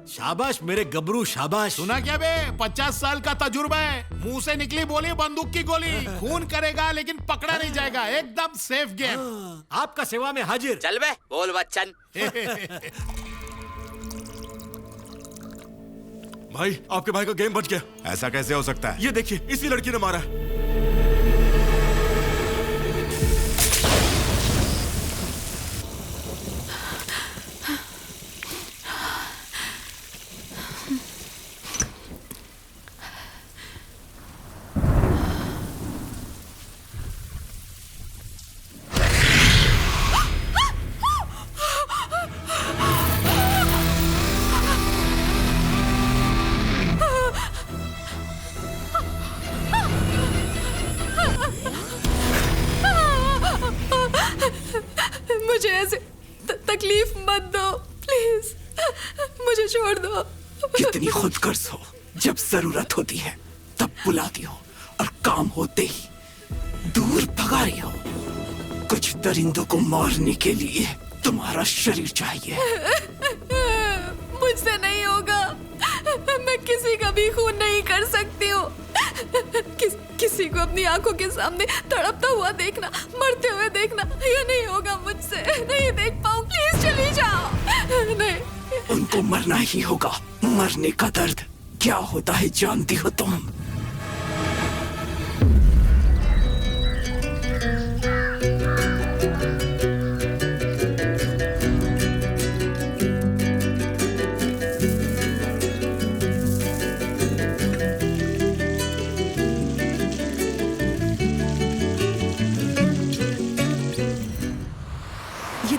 Speaker 18: शाबाश मेरे गबरू, शाबाश।
Speaker 1: सुना क्या बे? 50 साल का तजुर्बा है। मुंह से निकली बोली बंदूक की गोली। खून करेगा लेकिन पकड़ा नहीं जाएगा, एकदम सेफ गेम।
Speaker 18: आपका सेवा में हाजिर।
Speaker 20: चल बे, बोल बच्चन।
Speaker 12: भाई, आपके भाई का गेम बच गया।
Speaker 19: ऐसा कैसे हो सकता है?
Speaker 12: ये देखिए, इसी लड़की ने मारा है।
Speaker 16: मुझे ऐसे तकलीफ मत दो प्लीज, मुझे छोड़ दो।
Speaker 3: कितनी खुदगर्ज हो, जब जरूरत होती है तब बुलाती हो और काम होते ही दूर भगा रही हो। कुछ दरिंदों को मारने के लिए तुम्हारा शरीर चाहिए।
Speaker 16: मुझसे नहीं होगा, मैं किसी का भी खून नहीं कर सकती हूँ। किसी को अपनी आंखों के सामने तड़पता हुआ देखना, मरते हुए देखना, ये नहीं होगा मुझसे। नहीं देख पाऊँ, प्लीज चली जाओ। नहीं,
Speaker 3: उनको मरना ही होगा। मरने का दर्द क्या होता है जानती हो तुम?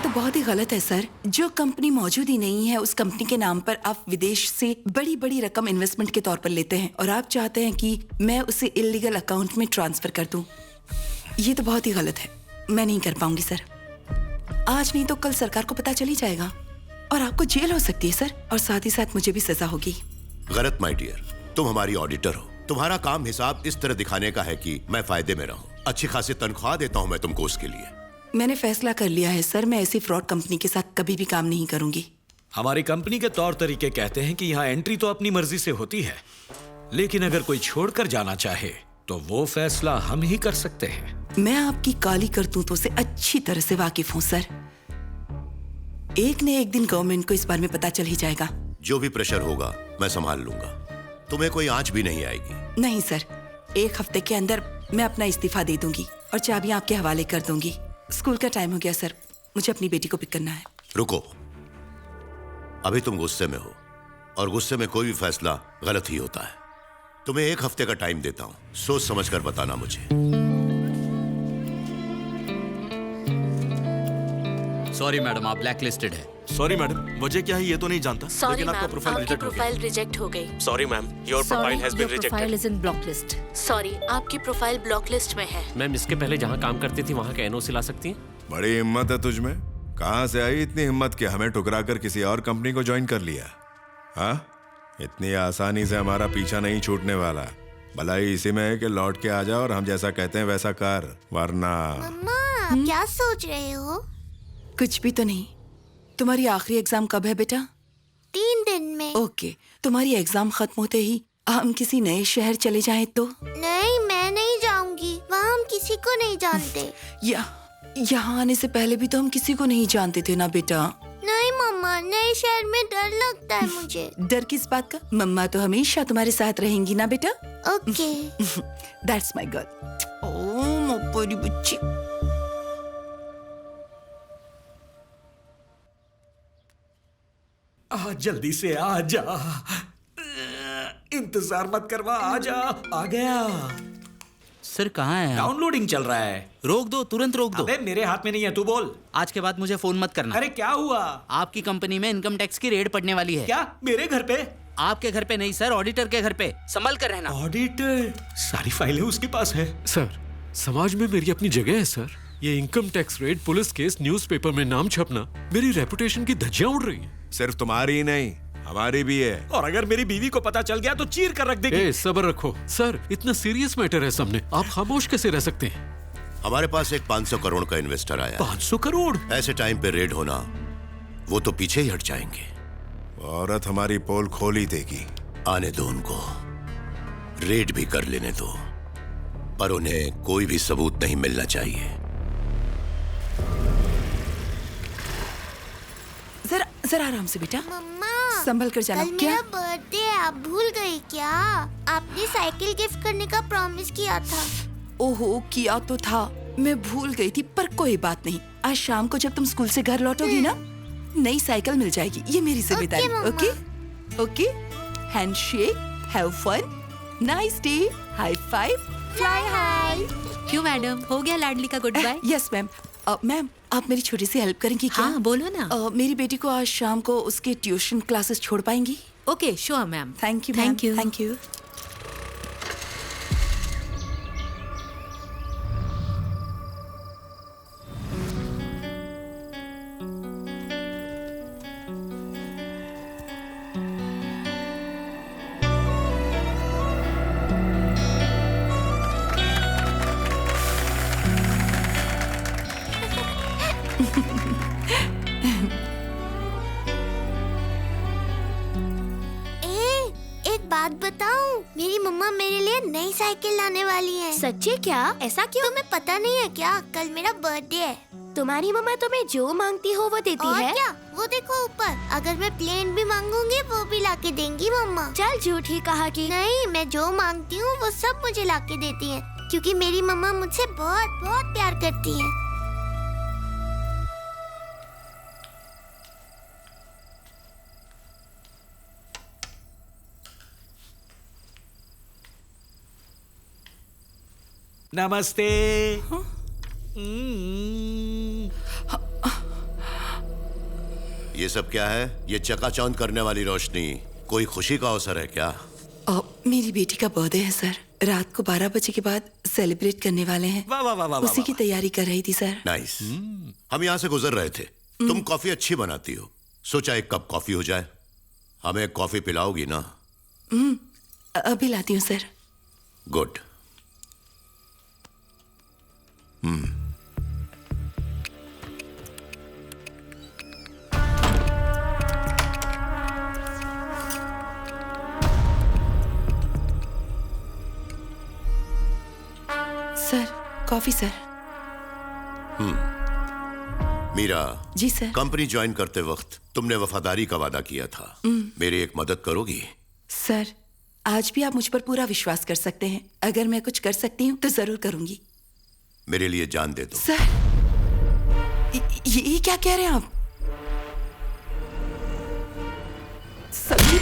Speaker 13: बहुत ही गलत है सर। जो कंपनी मौजूद ही नहीं है, उस कंपनी के नाम पर आप विदेश से बड़ी बड़ी रकम इन्वेस्टमेंट के तौर पर लेते हैं और आप चाहते हैं कि मैं उसे इलीगल अकाउंट में ट्रांसफर कर दूं। ये तो बहुत ही गलत है। मैं नहीं कर पाऊंगी सर। आज नहीं तो कल सरकार को पता चल ही जाएगा और आपको जेल हो सकती है सर, और साथ ही साथ मुझे भी सजा होगी।
Speaker 19: गलत माय डियर, तुम हमारी ऑडिटर हो। तुम्हारा काम हिसाब इस तरह दिखाने का है कि मैं फायदे में रहूं। अच्छी खासी तनख्वाह देता हूं मैं तुमको उसके लिए।
Speaker 13: मैंने फैसला कर लिया है सर, मैं ऐसी फ्रॉड कंपनी के साथ कभी भी काम नहीं करूंगी।
Speaker 18: हमारी कंपनी के तौर तरीके कहते हैं कि यहाँ एंट्री तो अपनी मर्जी से होती है, लेकिन अगर कोई छोड़कर जाना चाहे तो वो फैसला हम ही कर सकते हैं।
Speaker 13: मैं आपकी काली करतूतों से अच्छी तरह से वाकिफ हूँ सर। एक न एक दिन गवर्नमेंट को इस बारे में पता चल ही जाएगा।
Speaker 19: जो भी प्रेशर होगा मैं संभाल लूंगा, तुम्हें कोई आंच भी नहीं आएगी।
Speaker 13: नहीं सर, 1 हफ्ते के अंदर मैं अपना इस्तीफा दे दूंगी और चाबी आपके हवाले कर दूंगी। स्कूल का टाइम हो गया सर, मुझे अपनी बेटी को पिक करना है।
Speaker 19: रुको, अभी तुम गुस्से में हो और गुस्से में कोई भी फैसला गलत ही होता है। तुम्हें 1 हफ्ते का टाइम देता हूं, सोच समझकर बताना मुझे।
Speaker 7: सॉरी मैडम, आप ब्लैक लिस्टेड है।
Speaker 2: सॉरी मैडम, वजह क्या है ये तो नहीं जानता,
Speaker 14: सॉरी
Speaker 2: लेकिन आपका
Speaker 14: मैम,
Speaker 2: प्रोफाइल
Speaker 14: आपकी
Speaker 2: रिजेक्ट हो गया।
Speaker 14: प्रोफाइल रिजेक्ट हो गई।
Speaker 17: Sorry ma'am, your profile has been rejected.
Speaker 14: Is in block list. Sorry, आपकी प्रोफाइल ब्लॉक लिस्ट में है।
Speaker 15: मैम, इसके पहले जहाँ काम करती थी वहाँ का एनओसी ला सकती हैं?
Speaker 19: बड़ी हिम्मत है तुझमें। कहाँ से आई इतनी हिम्मत कि हमें ठुकरा कर किसी और कंपनी को ज्वाइन कर लिया? हाँ, इतनी आसानी से हमारा पीछा नहीं छूटने वाला।
Speaker 21: भलाई इसी में है कि लौट के आ जा और हम जैसा कहते हैं वैसा कर, वरना।
Speaker 22: मम्मा क्या सोच रहे हो?
Speaker 13: कुछ भी तो नहीं। तुम्हारी आखिरी एग्जाम कब है बेटा?
Speaker 22: 3 दिन में।
Speaker 13: ओके, तुम्हारी एग्जाम खत्म होते ही हम किसी नए शहर चले जाएं तो?
Speaker 22: नहीं, मैं नहीं जाऊंगी, वहाँ हम किसी को नहीं जानते।
Speaker 13: यहाँ आने से पहले भी तो हम किसी को नहीं जानते थे ना बेटा।
Speaker 22: नहीं मम्मा, नए शहर में डर लगता है मुझे।
Speaker 13: डर किस बात का? मम्मा तो हमेशा तुम्हारे साथ रहेंगी ना बेटा।
Speaker 22: Okay.
Speaker 13: That's my girl. Oh मोपरी बच्ची।
Speaker 18: जल्दी से आ जा, इंतजार मत करवा, आ जा। आ गया।
Speaker 7: सर कहाँ है?
Speaker 18: डाउनलोडिंग चल रहा है।
Speaker 7: रोक दो, तुरंत रोक दो।
Speaker 18: अबे मेरे हाथ में नहीं है, तू बोल।
Speaker 7: आज के बाद मुझे फोन मत करना।
Speaker 18: अरे क्या हुआ?
Speaker 7: आपकी कंपनी में इनकम टैक्स की रेड पड़ने वाली है।
Speaker 18: क्या मेरे घर पे?
Speaker 7: आपके घर पे नहीं सर, ऑडिटर के घर पे। संभल कर रहना।
Speaker 18: ऑडिटर? सारी फाइलें उसके पास है।
Speaker 9: सर, समाज में मेरी अपनी जगह है सर। ये income tax raid, police case, newspaper में नाम छपना, मेरी रेपुटेशन की धज्जियां उड़ रही हैं।
Speaker 21: सिर्फ तुम्हारी ही नहीं, हमारी भी है।
Speaker 18: और अगर मेरी बीवी को पता चल गया तो चीर कर रख देगी।
Speaker 9: सब्र रखो सर, इतना सीरियस मैटर है सामने, आप खामोश कैसे रह सकते हैं?
Speaker 19: हमारे पास एक 500 करोड़ का इन्वेस्टर आया।
Speaker 18: 500 करोड़?
Speaker 19: ऐसे टाइम पे रेड होना, वो तो पीछे ही हट जाएंगे।
Speaker 21: औरत हमारी पोल खोल ही देगी।
Speaker 19: आने दो उनको, रेड भी कर लेने दो, पर उन्हें कोई भी सबूत नहीं मिलना चाहिए।
Speaker 13: जरा आराम से बेटा।
Speaker 22: मम्मा,
Speaker 13: संभल कर जाना।
Speaker 22: कल मेरा बर्थडे है, आप भूल गई क्या? आपने साइकिल गिफ्ट करने का प्रॉमिस किया था।
Speaker 13: ओहो, किया तो था, मैं भूल गई थी, पर कोई बात नहीं। आज शाम को जब तुम स्कूल से घर लौटोगी ना, नई साइकिल मिल जाएगी। ये मेरी जिम्मेदारी। Okay okay. Handshake, have fun, nice day, high five,
Speaker 22: fly high.
Speaker 14: क्यों मैडम, हो गया लाडली का good bye?
Speaker 13: Yes ma'am. Ma'am, आप मेरी छोटी सी हेल्प करेंगी क्या?
Speaker 14: हाँ, बोलो ना।
Speaker 13: मेरी बेटी को आज शाम को उसके ट्यूशन क्लासेस छोड़ पाएंगी?
Speaker 14: Okay, sure ma'am.
Speaker 13: Thank you.
Speaker 14: Thank you.
Speaker 13: Thank you.
Speaker 22: बात बताऊं, मेरी मम्मा मेरे लिए नई साइकिल लाने वाली है।
Speaker 23: सच्ची क्या? ऐसा क्यों?
Speaker 22: तुम्हें पता नहीं है क्या? कल मेरा बर्थडे है।
Speaker 23: तुम्हारी मम्मा तुम्हें जो मांगती हो वो देती
Speaker 22: और
Speaker 23: है?
Speaker 22: क्या? वो देखो ऊपर, अगर मैं प्लेन भी मांगूंगी वो भी लाके देंगी मम्मा।
Speaker 23: चल झूठी कहा कि।
Speaker 22: नहीं, मैं जो मांगती हूँ वो सब मुझे लाके देती है, क्योंकि मेरी मम्मा मुझसे बहुत बहुत प्यार करती है।
Speaker 18: नमस्ते।
Speaker 19: ये सब क्या है? ये चकाचौंध करने वाली रोशनी, कोई खुशी का अवसर है क्या?
Speaker 13: मेरी बेटी का बर्थडे है सर। रात को 12 बजे के बाद सेलिब्रेट करने वाले हैं।
Speaker 19: वाह वाह वाह वाह।
Speaker 13: उसी की तैयारी कर रही थी सर।
Speaker 19: नाइस। हम यहाँ से गुजर रहे थे। तुम कॉफी अच्छी बनाती हो, सोचा एक कप कॉफी हो जाए। हमें कॉफी पिलाओगी ना?
Speaker 13: अभी लाती हूँ sir.
Speaker 19: Good.
Speaker 13: Sir, coffee sir.
Speaker 19: Meera.
Speaker 13: जी सर।
Speaker 19: कंपनी ज्वाइन करते वक्त तुमने वफादारी का वादा किया था। मेरी एक मदद करोगी?
Speaker 13: सर, आज भी आप मुझ पर पूरा विश्वास कर सकते हैं। अगर मैं कुछ कर सकती हूँ तो जरूर करूंगी।
Speaker 19: मेरे लिए जान दे दो।
Speaker 13: सर, ये क्या कह रहे हैं आप? सभी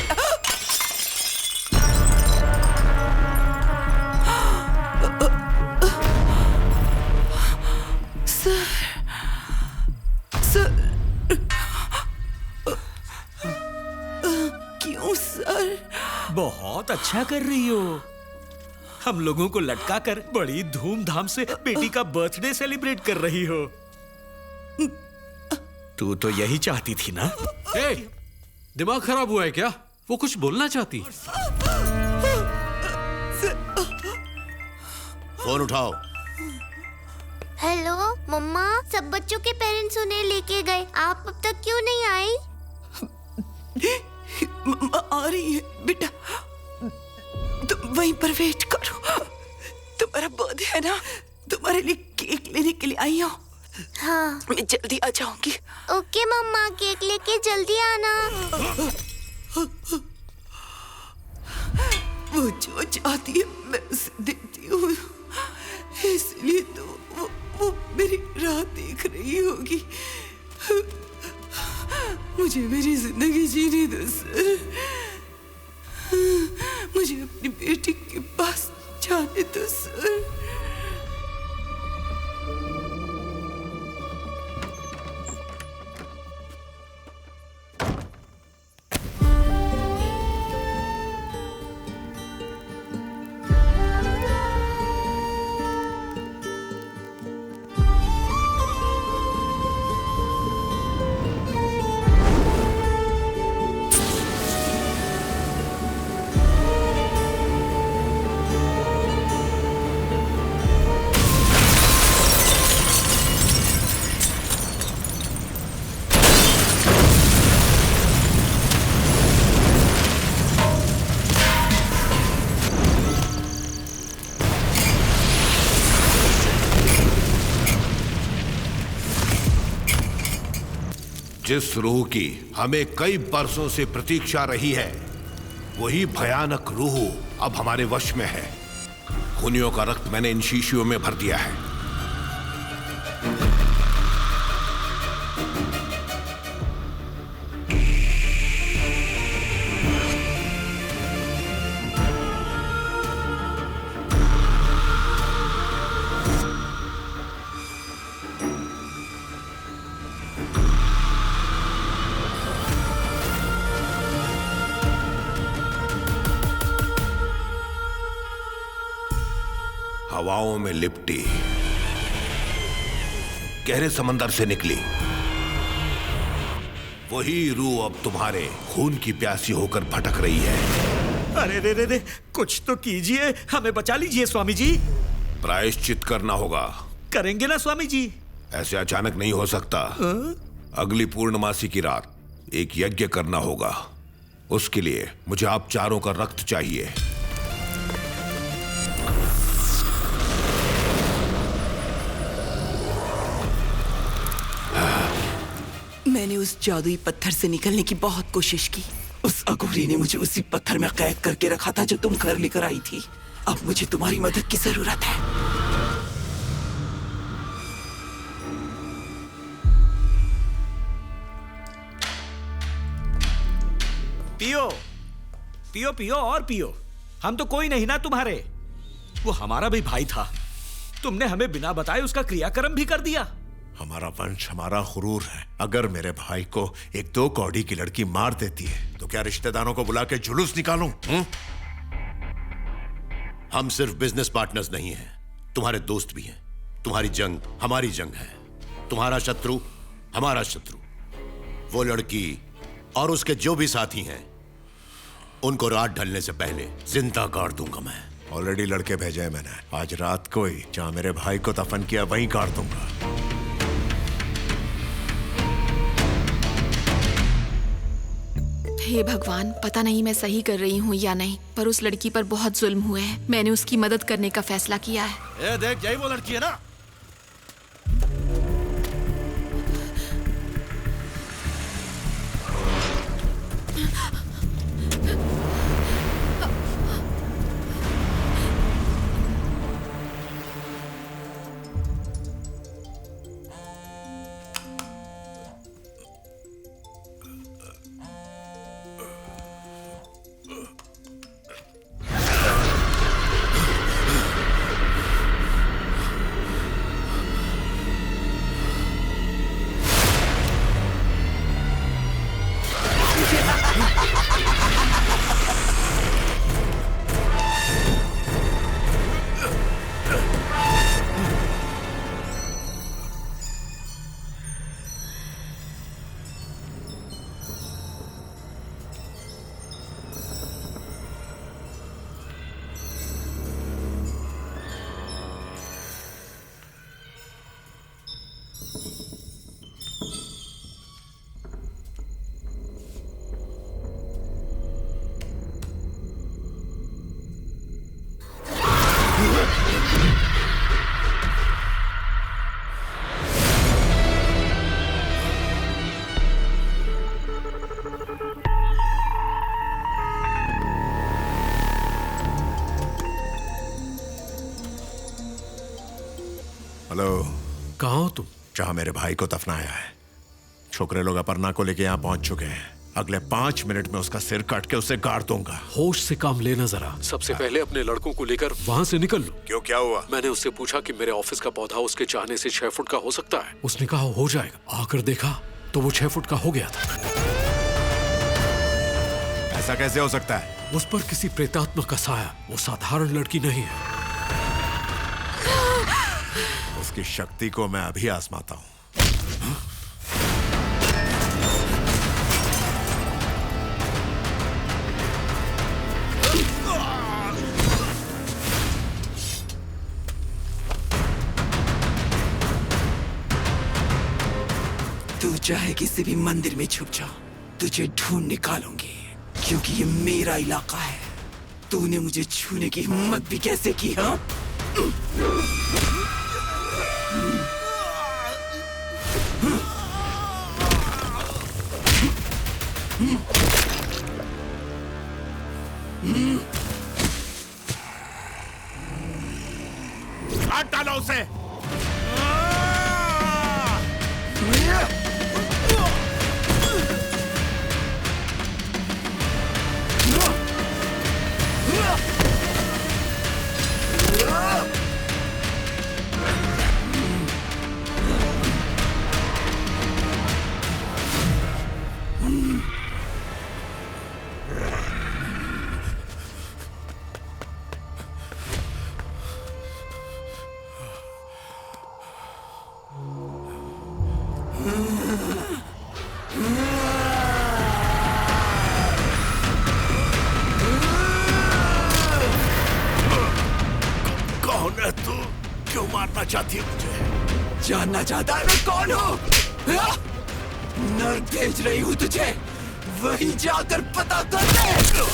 Speaker 13: क्यों सर?
Speaker 18: बहुत अच्छा कर रही हो। हम लोगों को लटका कर बड़ी धूमधाम से बेटी का बर्थडे सेलिब्रेट कर रही हो। तू तो यही चाहती थी ना?
Speaker 9: दिमाग खराब हुआ है क्या? वो कुछ बोलना चाहती।
Speaker 19: फोन उठाओ।
Speaker 22: हेलो मम्मा, सब बच्चों के पेरेंट्स उन्हें लेके गए, आप अब तक क्यों नहीं आई?
Speaker 13: मम्मा आ रही है बेटा, तुम वहीं पर वेट करो। तुम्हारा बर्थडे है ना, तुम्हारे लिए केक लेने के लिए आई हूँ।
Speaker 22: हाँ,
Speaker 13: मैं जल्दी आ जाऊंगी।
Speaker 22: ओके मम्मा, केक लेके जल्दी आना।
Speaker 13: वो जो चाहती है मैं उसे देती हूँ, इसलिए तो वो मेरी राह देख रही होगी। मुझे मेरी जिंदगी जीने दो सर, मुझे अपनी बेटी के पास जाने दो सर।
Speaker 6: जिस रूह की हमें कई बरसों से प्रतीक्षा रही है, वही भयानक रूह अब हमारे वश में है। खूनियों का रक्त मैंने इन शीशियों में भर दिया है। हवाओं में लिपटी, गहरे समंदर से निकली, वही रूह अब तुम्हारे खून की प्यासी होकर भटक रही है।
Speaker 18: अरे रे रे रे, कुछ तो कीजिए, हमें बचा लीजिए स्वामी जी।
Speaker 6: प्रायश्चित करना होगा।
Speaker 18: करेंगे ना स्वामी जी?
Speaker 6: ऐसे अचानक नहीं हो सकता। अगली पूर्णमासी की रात एक यज्ञ करना होगा। उसके लिए मुझे आप चारों का रक्त चाहिए।
Speaker 13: मैंने उस जादुई पत्थर से निकलने की बहुत कोशिश की। उस अघोरी ने मुझे उसी पत्थर में कैद करके रखा था जो तुम घर लेकर आई थी। अब मुझे तुम्हारी मदद की जरूरत है।
Speaker 18: पियो पियो पियो और पियो। हम तो कोई नहीं ना तुम्हारे। वो हमारा भी भाई था, तुमने हमें बिना बताए उसका क्रियाक्रम भी कर दिया।
Speaker 21: हमारा वंश हमारा गुरूर है। अगर मेरे भाई को एक 2 कौड़ी की लड़की मार देती है तो क्या रिश्तेदारों को बुला के जुलूस निकालूं?
Speaker 19: हम सिर्फ बिजनेस पार्टनर्स नहीं हैं, तुम्हारे दोस्त भी हैं। तुम्हारी जंग हमारी जंग है, तुम्हारा शत्रु हमारा शत्रु। वो लड़की और उसके जो भी साथी हैं, उनको रात ढलने से पहले जिंदा गाड़ दूंगा मैं।
Speaker 21: ऑलरेडी लड़के भेजे हैं मैंने। आज रात को ही जहां मेरे भाई को दफन किया वहीं गाड़ दूंगा।
Speaker 4: हे भगवान, पता नहीं मैं सही कर रही हूँ या नहीं, पर उस लड़की पर बहुत जुल्म हुए हैं। मैंने उसकी मदद करने का फैसला किया है।
Speaker 2: ए देख, यही वो लड़की है ना?
Speaker 21: हेलो।
Speaker 9: कहाँ हो तुम?
Speaker 21: जहां मेरे भाई को दफनाया है। छोकरे लोग अपर्णा को लेके यहाँ पहुंच चुके हैं। अगले 5 मिनट में उसका सिर काट के उसे गाड़ दूंगा।
Speaker 9: होश से काम लेना जरा। सबसे पहले अपने लड़कों को लेकर वहाँ से निकल लो।
Speaker 21: क्यों, क्या हुआ?
Speaker 9: मैंने उससे पूछा कि मेरे ऑफिस का पौधा उसके चाहने से 6 फुट का हो सकता है। उसने कहा हो जाएगा। आकर देखा तो वो 6 फुट का हो गया था।
Speaker 21: ऐसा कैसे हो सकता है?
Speaker 9: उस पर किसी प्रेतात्मा का साया। वो साधारण लड़की नहीं है।
Speaker 21: उसकी शक्ति को मैं अभी आजमाता हूँ।
Speaker 3: तू चाहे किसी भी मंदिर में छुप जा, तुझे ढूंढ निकालूंगी, क्योंकि ये मेरा इलाका है। तूने मुझे छूने की हिम्मत भी कैसे की? हाँ,
Speaker 6: काट डालो उसे। कौन है तू? क्यों मारना चाहती है मुझे?
Speaker 3: जानना चाहता है मैं कौन हूँ? हाँ? नर्क भेज रही हूँ तुझे, वहीं जाकर पता कर ले।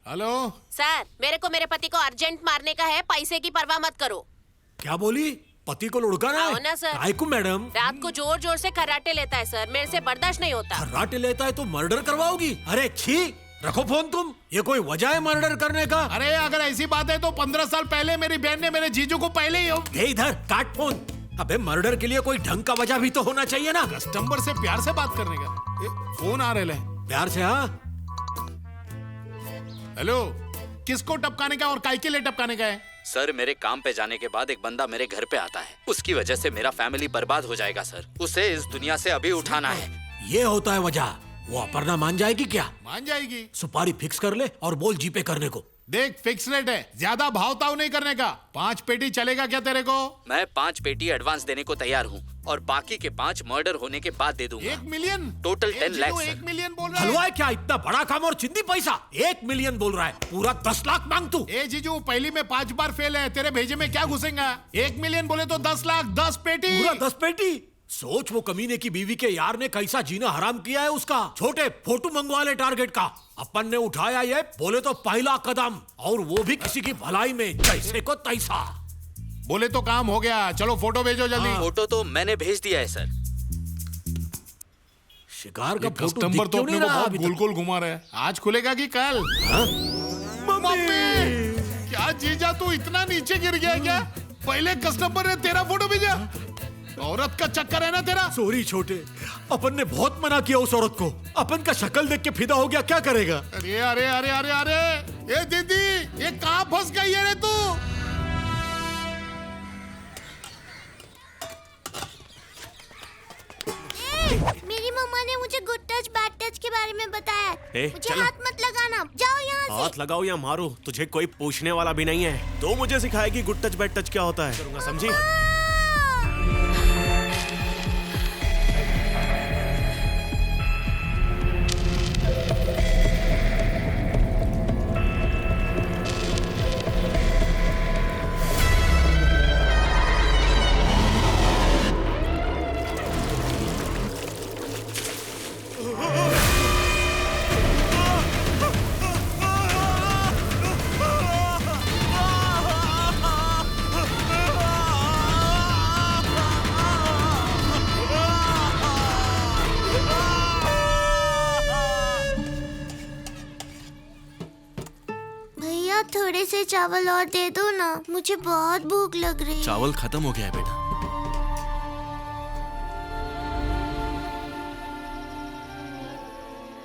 Speaker 1: हेलो
Speaker 14: सर, मेरे को मेरे पति को अर्जेंट मारने का है, पैसे की परवाह मत करो।
Speaker 18: क्या बोली? पति को लुढ़काना है?
Speaker 14: आओ ना सर।
Speaker 18: काय को मैडम?
Speaker 14: रात को जोर जोर से खर्राटे लेता है सर, मेरे से बर्दाश्त नहीं होता।
Speaker 18: खर्राटे लेता है तो मर्डर करवाओगी? अरे छी, रखो फोन तुम। ये कोई वजह है मर्डर करने का?
Speaker 1: अरे अगर ऐसी बात है तो 15 साल पहले मेरी बहन ने मेरे जीजू को पहले ही
Speaker 18: दे इधर, काट फोन। अबे मर्डर के लिए कोई ढंग का वजह भी तो होना चाहिए ना।
Speaker 1: कस्टमर से प्यार से बात करने का। फोन आ रहे
Speaker 18: प्यार से। हाँ
Speaker 1: हेलो, किसको टपकाने का और काय के लिए टपकाने का है?
Speaker 20: सर, मेरे काम पे जाने के बाद एक बंदा मेरे घर पे आता है, उसकी वजह से मेरा फैमिली बर्बाद हो जाएगा सर। उसे इस दुनिया से अभी उठाना है।
Speaker 18: ये होता है वजह। वो अपर्णा मान जाएगी क्या?
Speaker 1: मान जाएगी।
Speaker 18: सुपारी फिक्स कर ले और बोल जीपे करने को।
Speaker 1: देख, फिक्स रेट है, ज्यादा भाव ताव नहीं करने का। 5 पेटी चलेगा क्या तेरे को?
Speaker 20: मैं 5 पेटी एडवांस देने को तैयार हूँ और बाकी के 5 मर्डर होने के बाद दे दूंगा।
Speaker 1: 1 मिलियन?
Speaker 20: टोटल 10 लाख।
Speaker 1: 1 मिलियन बोल रहा है?
Speaker 18: हलवा है क्या? इतना बड़ा काम और चिंदी पैसा? 1 मिलियन बोल रहा है, पूरा 10 लाख मांग तू।
Speaker 1: ए जीजू, पहली में 5 बार फेल है, तेरे भेजे में क्या घुसेगा? 1 मिलियन बोले तो 10 लाख, 10 पेटी।
Speaker 18: पूरा 10 पेटी? सोच, वो कमीने की बीवी के यार ने कैसा जीना हराम किया है उसका। छोटे फोटो मंगवा ले टारगेट का। अपन ने उठाया ये बोले तो पहला कदम, और वो भी किसी की भलाई में, जैसे को तैसा।
Speaker 1: बोले तो काम हो गया। चलो फोटो भेजो जल्दी।
Speaker 20: फोटो तो मैंने भेज दिया है सर।
Speaker 18: शिकार का फोटो
Speaker 1: कस्टमर तो अपने को बहुत गोल-गोल घुमा रहा है। आज खुलेगा कि कल? मम्मी! क्या जीजा तू इतना नीचे गिर गया क्या? पहले कस्टमर ने तेरा फोटो भेजा। औरत का चक्कर है ना तेरा।
Speaker 18: सॉरी छोटे, अपन ने बहुत मना किया उस औरत को। अपन का शक्ल देख के फिदा हो गया, क्या करेगा?
Speaker 1: अरे अरे अरे अरे अरे, ए दीदी, ये कहाँ फंस गई है रे तू?
Speaker 22: मेरी मम्मा ने मुझे गुड टच बैड टच के बारे में बताया। मुझे
Speaker 17: चलो।
Speaker 22: हाथ मत लगाना, जाओ यहाँ से।
Speaker 17: हाथ लगाओ या मारो, तुझे कोई पूछने वाला भी नहीं है। तो मुझे सिखाएगी गुड टच बैड टच क्या होता है। करूंगा, समझी?
Speaker 22: भैया थोड़े से चावल और दे दो ना, मुझे बहुत भूख लग रही है।
Speaker 2: चावल खत्म हो गया है बेटा।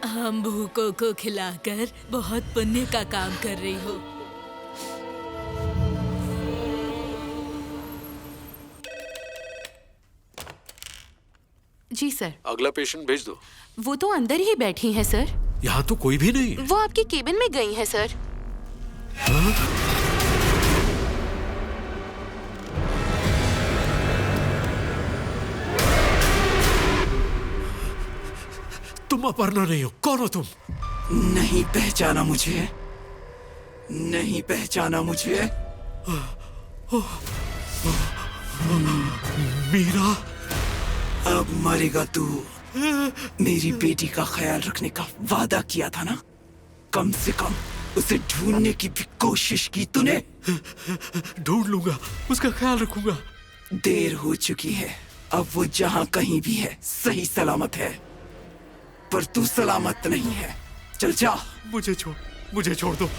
Speaker 8: हम भूखों को खिलाकर बहुत पुण्य का काम कर रही हो।
Speaker 14: जी सर।
Speaker 9: अगला पेशेंट भेज दो।
Speaker 14: वो तो अंदर ही बैठी हैं सर।
Speaker 9: यहाँ तो कोई भी नहीं।
Speaker 14: वो आपके केबिन में गई हैं सर।
Speaker 9: तुम अपर्णा नहीं हो, कौन हो तुम?
Speaker 3: नहीं पहचाना मुझे? नहीं पहचाना मुझे?
Speaker 9: मीरा,
Speaker 3: अब मरेगा तू। मेरी बेटी का ख्याल रखने का वादा किया था ना, कम से कम उसे ढूंढने की भी कोशिश की तूने।
Speaker 9: ढूंढ लूंगा, उसका ख्याल रखूंगा।
Speaker 3: देर हो चुकी है, अब वो जहां कहीं भी है सही सलामत है, पर तू सलामत नहीं है। चल जा।
Speaker 9: मुझे छोड़ दो,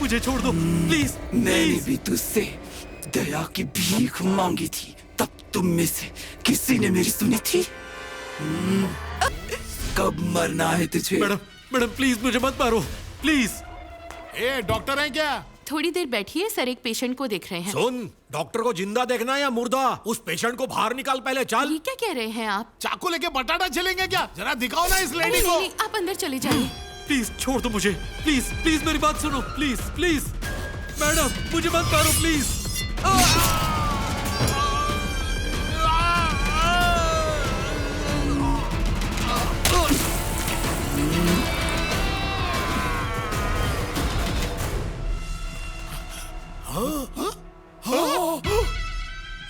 Speaker 9: मुझे छोड़ दो प्लीज।
Speaker 3: मैंने भी तुझसे दया की भीख मांगी थी, तब तुम में से किसी ने मेरी सुनी थी? कब मरना है तुझे?
Speaker 9: मैडम प्लीज मुझे मत मारो, प्लीज।
Speaker 1: ए, डॉक्टर हैं क्या?
Speaker 14: थोड़ी देर बैठिए, सर एक पेशेंट को देख रहे हैं।
Speaker 18: सुन, डॉक्टर को जिंदा देखना है या मुर्दा? उस पेशेंट को बाहर निकाल पहले, चल।
Speaker 14: ये क्या कह रहे हैं आप?
Speaker 1: चाकू लेके बटाटा चलेंगे क्या? जरा दिखाओ ना इस लेडी को।
Speaker 14: नहीं, आप अंदर चले जाइए।
Speaker 9: प्लीज छोड़ दो मुझे, प्लीज प्लीज मेरी बात सुनो, प्लीज प्लीज। मैडम मुझे मत मारो प्लीज।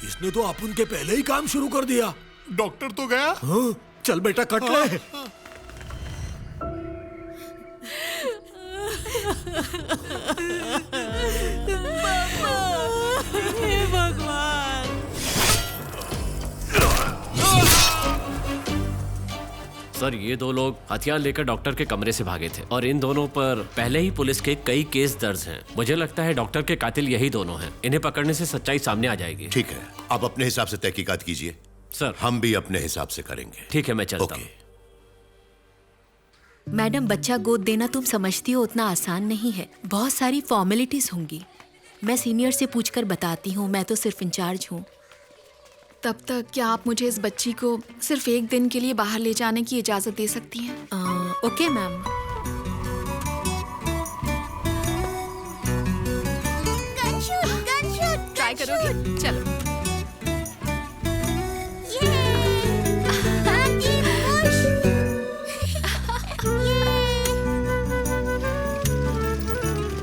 Speaker 18: इसने तो अपन के पहले ही काम शुरू कर दिया।
Speaker 1: डॉक्टर तो गया।
Speaker 18: चल बेटा कट ले।
Speaker 8: हे भगवान।
Speaker 15: सर ये दो लोग हथियार लेकर डॉक्टर के कमरे से भागे थे और इन दोनों पर पहले ही पुलिस के कई केस दर्ज हैं। मुझे लगता है डॉक्टर के कातिल यही दोनों हैं। इन्हें पकड़ने से सच्चाई सामने आ जाएगी।
Speaker 19: ठीक है, आप अपने हिसाब से तहकीकात कीजिए
Speaker 15: सर।
Speaker 19: हम भी अपने हिसाब से करेंगे।
Speaker 15: ठीक है, मैं चलता हूँ।
Speaker 10: मैडम, बच्चा गोद देना तुम समझती हो उतना आसान नहीं है, बहुत सारी फॉर्मेलिटीज होंगी। मैं सीनियर से पूछकर बताती हूँ, मैं तो सिर्फ इंचार्ज हूँ।
Speaker 4: तब तक क्या आप मुझे इस बच्ची को सिर्फ एक दिन के लिए बाहर ले जाने की इजाजत दे सकती हैं?
Speaker 10: Okay ma'am.
Speaker 4: ट्राई करोगे? चलो।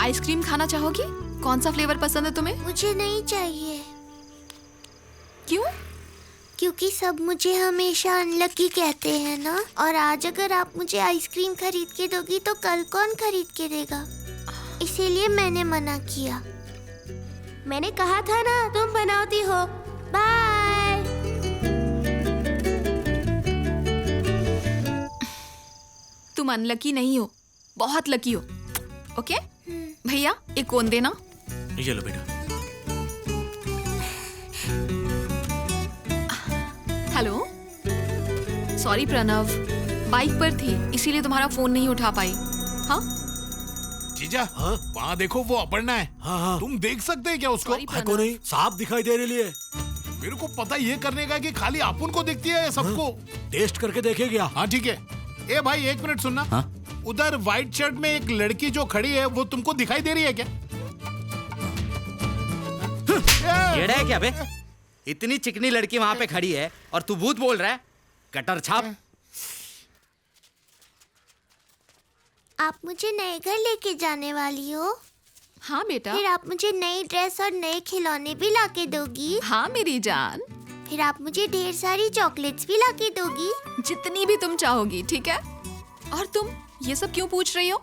Speaker 4: आइसक्रीम खाना चाहोगी? कौन सा फ्लेवर पसंद है तुम्हें?
Speaker 22: मुझे नहीं चाहिए।
Speaker 4: क्यों?
Speaker 22: क्योंकि सब मुझे हमेशा अनलकी कहते हैं ना, और आज अगर आप मुझे आइसक्रीम खरीद के दोगी तो कल कौन खरीद के देगा? इसीलिए मैंने मना किया।
Speaker 23: मैंने कहा था ना तुम बनाती हो। बाय।
Speaker 4: तुम अनलकी नहीं हो, बहुत लकी हो। ओके भैया, एक कोन देना।
Speaker 18: ये लो बेटा।
Speaker 4: हेलो, सॉरी प्रणव, बाइक पर थी इसीलिए तुम्हारा फोन नहीं उठा पाई। हाँ
Speaker 1: जीजा, वहाँ देखो वो अपर्णा है।
Speaker 18: हाँ।
Speaker 1: तुम देख सकते हैं क्या उसको?
Speaker 18: को नहीं, साफ दिखाई दे रही है।
Speaker 1: मेरे को पता ये करने का कि खाली अपन को दिखती है सबको।
Speaker 18: टेस्ट करके देखेगा।
Speaker 1: हाँ ठीक है। ए भाई एक मिनट सुनना।
Speaker 7: हाँ?
Speaker 1: उधर व्हाइट शर्ट में एक लड़की जो खड़ी है वो तुमको दिखाई दे रही है क्या?
Speaker 7: येड़ा है क्या बे? इतनी चिकनी लड़की वहां पे खड़ी है और तू भूत बोल रहा है? कटर छाप।
Speaker 22: आप मुझे नए घर लेके जाने वाली हो?
Speaker 4: हाँ बेटा।
Speaker 22: फिर आप मुझे नई ड्रेस और नए खिलौने भी लाके दोगी?
Speaker 4: हाँ मेरी जान।
Speaker 22: फिर आप मुझे ढेर सारी चॉकलेट्स भी लाके दोगी?
Speaker 4: जितनी भी तुम चाहोगी, ठीक है? और तुम ये सब क्यों पूछ रही हो?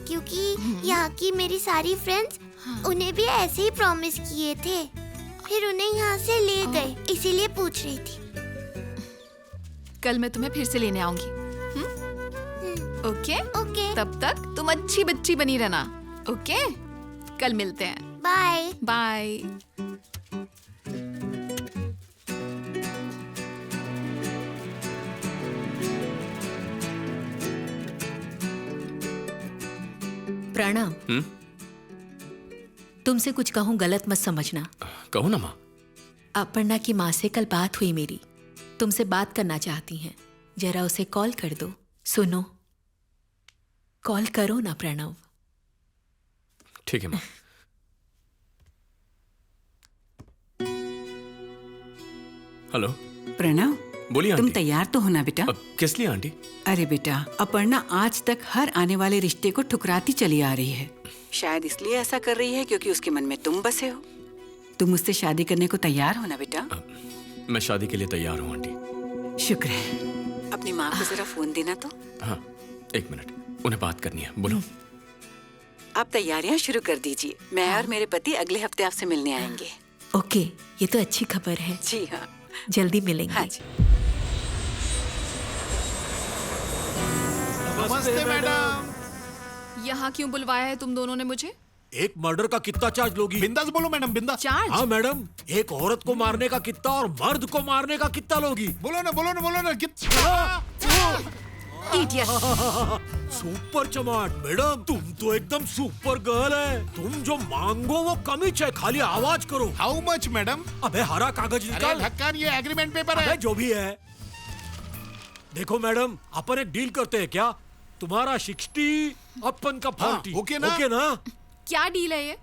Speaker 22: क्योंकि यहाँ की मेरी सारी फ्रेंड्स उन्हें भी ऐसे ही प्रॉमिस किए थे, फिर उन्हें यहाँ से ले गए, इसीलिए पूछ रही थी।
Speaker 4: कल मैं तुम्हें फिर से लेने आऊंगी। ओके?
Speaker 22: ओके।
Speaker 4: तब तक तुम अच्छी बच्ची बनी रहना। ओके? कल मिलते हैं।
Speaker 22: Bye
Speaker 4: bye.
Speaker 10: प्रणव, तुमसे कुछ कहूं, गलत मत समझना।
Speaker 15: कहो ना माँ।
Speaker 10: अपर्णा की माँ से कल बात हुई मेरी, तुमसे बात करना चाहती हैं। जरा उसे कॉल कर दो। सुनो, कॉल करो ना प्रणव।
Speaker 15: ठीक है माँ। हेलो
Speaker 5: प्रणव,
Speaker 15: बोलिए
Speaker 5: तुम
Speaker 15: आंटी।
Speaker 5: तैयार तो हो ना बेटा?
Speaker 15: किस लिए आंटी?
Speaker 5: अरे बेटा, अपर्णा आज तक हर आने वाले रिश्ते को ठुकराती चली आ रही है। शायद इसलिए ऐसा कर रही है क्योंकि उसके मन में तुम बसे हो। तुम उससे शादी करने को तैयार हो ना बेटा?
Speaker 15: मैं शादी के लिए तैयार हूँ आंटी।
Speaker 5: शुक्र है। अपनी माँ को जरा फोन देना तो।
Speaker 15: हाँ, एक मिनट, उन्हें बात करनी है। बोलो।
Speaker 5: आप तैयारियां शुरू कर दीजिए। मैं और मेरे पति अगले हफ्ते आपसे मिलने आएंगे।
Speaker 10: ओके, ये तो अच्छी खबर है।
Speaker 5: जी हाँ,
Speaker 10: जल्दी मिलेंगे।
Speaker 5: हाँ जी।
Speaker 1: नमस्ते मैडम।
Speaker 4: यहाँ क्यों बुलवाया है तुम दोनों ने मुझे?
Speaker 18: एक मर्डर का कितना चार्ज लोगी?
Speaker 1: बिंदास बोलो मैडम, बिंदास।
Speaker 4: चार्ज?
Speaker 18: हाँ मैडम, एक औरत को मारने का कितना और मर्द को मारने का कितना लोगी?
Speaker 1: बोलो ना, बोलो ना, बोलो ना, कितना?
Speaker 18: सुपर चमाट मैडम, तुम तो एकदम सुपर गर्ल है। तुम जो मांगो वो कम ही चाहिए, खाली आवाज करो।
Speaker 1: How much madam?
Speaker 18: अबे हरा कागज निकाल।
Speaker 1: ढक्कन, ये एग्रीमेंट पेपर है।
Speaker 18: अबे जो भी है। देखो मैडम, अपन एक डील करते हैं क्या? तुम्हारा 60, अपन का 40।
Speaker 1: ओके ना?
Speaker 18: ओके ना?
Speaker 4: क्या डील है ये?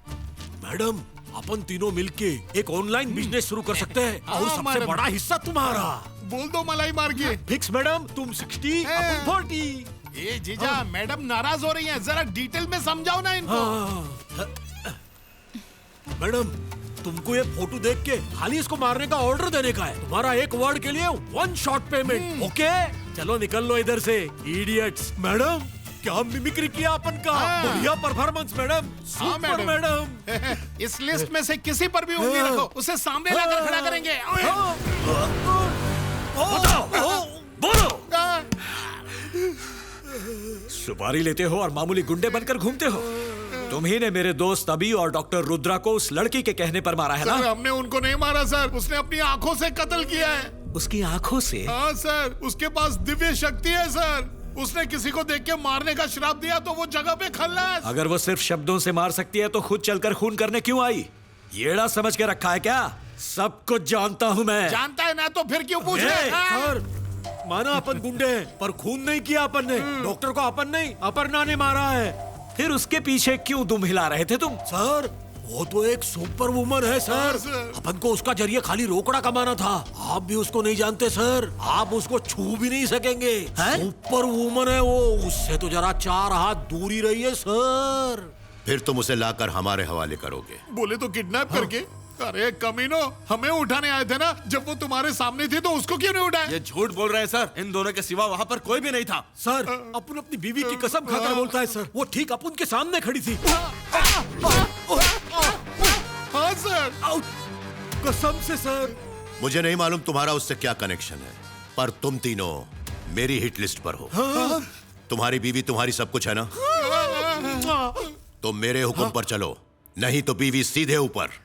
Speaker 18: मैडम, अपन तीनों मिलके एक ऑनलाइन बिजनेस शुरू कर सकते हैं और सबसे
Speaker 1: मैडम।
Speaker 18: बड़ा हिस्सा तुम्हारा।
Speaker 1: बोल दो मलाई मार के।
Speaker 18: फिक्स मैडम, तुम 60, अपन 40।
Speaker 1: ए जीजा, मैडम नाराज हो रही हैं, जरा डिटेल में समझाओ ना इनको।
Speaker 18: मैडम, तुमको ये फोटो देख के खाली इसको मारने का ऑर्डर देने का है। तुम्हारा एक वर्ड के लिए 1 शॉट पेमेंट। ओके, चलो निकल लो इधर से इडियट्स। मैडम, क्या मिमिक्री किया अपन का? बढ़िया परफॉर्मेंस मैडम।
Speaker 1: हाँ
Speaker 18: सुपर मैडम।
Speaker 1: इस लिस्ट में से किसी पर भी उंगली रखो, उसे सामने लाकर खड़ा करेंगे।
Speaker 18: बोलो। सुपारी लेते हो और मामूली गुंडे बनकर घूमते हो। तुम ही ने मेरे दोस्त अभी और डॉक्टर रुद्रा को उस लड़की के कहने पर मारा है ना?
Speaker 1: सर, हमने उनको नहीं मारा सर, उसने अपनी आंखों से कत्ल किया है।
Speaker 18: उसकी आंखों से?
Speaker 1: हाँ सर, उसके पास दिव्य शक्ति है सर। उसने किसी को देख के मारने का श्राप दिया तो वो जगह पे खल्लास।
Speaker 18: अगर वो सिर्फ शब्दों से मार सकती है तो खुद चलकर खून करने क्यों आई? येड़ा समझ के रखा है क्या? सब कुछ जानता हूँ मैं।
Speaker 1: जानता है ना तो फिर क्यों पूछ रहे?
Speaker 18: सर, माना अपन गुंडे हैं, पर खून नहीं किया अपन ने। डॉक्टर को अपन नहीं, अपर्णा ने मारा है। फिर उसके पीछे क्यों दुम हिला रहे थे तुम? सर, वो तो एक सुपर वुमन है सर। अपन को उसका जरिए खाली रोकड़ा कमाना था। आप भी उसको नहीं जानते सर, आप उसको छू भी नहीं सकेंगे। सुपर वुमन है वो, उससे तो जरा 4 हाथ दूरी रहिए सर।
Speaker 19: फिर तुम उसे लाकर हमारे हवाले करोगे?
Speaker 1: बोले तो किडनैप करके। अरे कमीनो, हमें उठाने आए थे ना? जब वो तुम्हारे सामने थी तो उसको क्यों नहीं उठाया?
Speaker 2: ये झूठ बोल रहे हैं सर, इन दोनों के सिवा वहाँ पर कोई भी नहीं था।
Speaker 18: सर, अपन अपनी बीवी की कसम खाकर बोलता है सर, वो ठीक अपन के सामने खड़ी थी।
Speaker 1: हाँ सर,
Speaker 18: कसम से सर।
Speaker 19: मुझे नहीं मालूम तुम्हारा उससे क्या कनेक्शन है, पर तुम तीनों मेरी हिट लिस्ट पर हो। तुम्हारी बीवी तुम्हारी सब कुछ है ना? तो मेरे हुक्म पर चलो, नहीं तो बीवी सीधे ऊपर।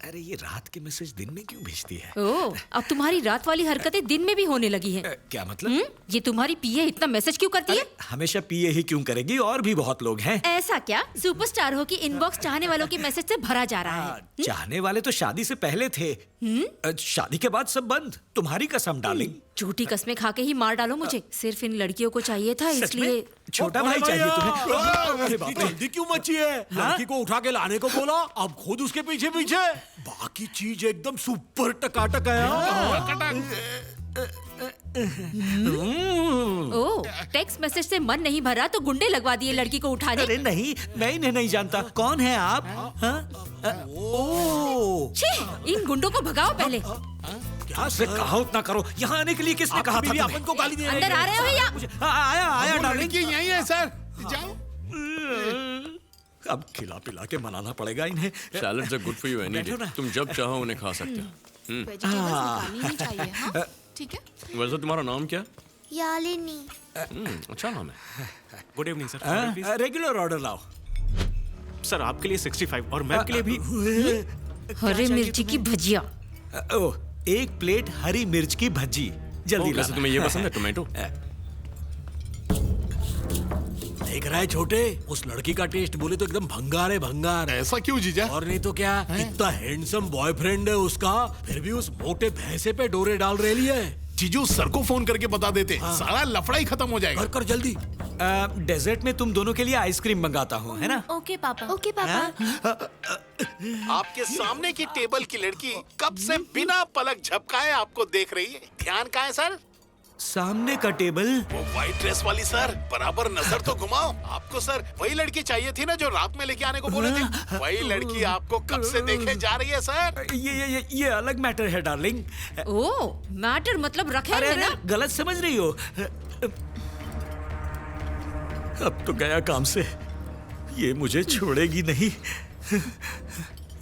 Speaker 18: अरे ये रात के मैसेज दिन में क्यों भेजती है?
Speaker 14: ओह, अब तुम्हारी रात वाली हरकतें दिन में भी होने लगी हैं।
Speaker 18: क्या मतलब?
Speaker 14: ये तुम्हारी पीए इतना मैसेज क्यों करती है?
Speaker 18: हमेशा पीए ही क्यों करेगी, और भी बहुत लोग हैं।
Speaker 14: ऐसा क्या? सुपरस्टार हो कि इनबॉक्स चाहने वालों के मैसेज से भरा जा रहा है।
Speaker 18: चाहने वाले तो शादी से पहले थे, शादी के बाद सब बंद। तुम्हारी कसम डार्लिंग।
Speaker 14: झूठी कस्में खा के ही मार डालो मुझे। सिर्फ इन लड़कियों को चाहिए था, इसलिए।
Speaker 18: छोटा भाई चाहिए तुम्हें? जल्दी क्यों मची है? लड़की को उठा के लाने को बोला, अब खुद उसके पीछे पीछे। बाकी चीज एकदम सुपर टकाटक है।
Speaker 14: ओह, टेक्स्ट मैसेज से मन नहीं भरा तो गुंडे लगवा दिए लड़की को उठाने।
Speaker 18: अरे नहीं, मैं इन्हें नहीं जानता। कौन है आप?
Speaker 14: छी, इन गुंडों को भगाओ पहले।
Speaker 18: क्या से कहा उतना करो। यहाँ आने के लिए किसने कहा था? अपन को गाली दे रही है।
Speaker 14: अंदर आ रहे हो या?
Speaker 18: आया डार्लिंग।
Speaker 1: यही है सर, जाओ।
Speaker 18: अब खिला पिला के मनाना पड़ेगा इन्हें।
Speaker 15: Salads are good for you any day. तुम जब चाहो उन्हें खा सकते हो।
Speaker 4: ठीक है।
Speaker 15: वैसे तुम्हारा नाम क्या?
Speaker 22: यालिनी।
Speaker 15: अच्छा नाम है।
Speaker 17: Good evening sir.
Speaker 18: Regular order लाओ।
Speaker 17: सर आपके लिए 65 और मैम के लिए भी।
Speaker 8: हरी मिर्ची की भजिया।
Speaker 18: ओह, एक प्लेट हरी मिर्च की भज्जी जल्दी
Speaker 17: वैसे तुम्हें ये पसंद है टोमेटो?
Speaker 18: देख रहा है छोटे, उस लड़की का टेस्ट बोले तो एकदम भंगार है, भंगार।
Speaker 1: ऐसा क्यों जीजा?
Speaker 18: और नहीं तो क्या, इतना हैंडसम बॉयफ्रेंड है उसका, फिर भी उस मोटे भैंसे पे डोरे डाल रही है।
Speaker 1: जीजू सर को फोन करके बता देते, सारा लफड़ा ही खत्म हो जाएगा।
Speaker 18: कर जल्दी। डेजर्ट में तुम दोनों के लिए आइसक्रीम मंगाता हूँ, है ना?
Speaker 23: ओके पापा। ओके पापा।
Speaker 1: आपके सामने की टेबल की लड़की कब से बिना पलक झपकाए आपको देख रही है। ध्यान कहाँ है सर?
Speaker 18: सामने का टेबल?
Speaker 1: वो व्हाइट ड्रेस वाली सर, बराबर नजर तो घुमाओ। आपको सर वही लड़की चाहिए थी ना जो रात में लेके आने को बोले थे। वही लड़की आपको कब से देखे जा रही है सर।
Speaker 18: ये अलग मैटर है डार्लिंग।
Speaker 8: ओ, मैटर मतलब रखेंगे ना?
Speaker 18: गलत समझ रही हो। अब तो गया काम से, ये मुझे छोड़ेगी नहीं।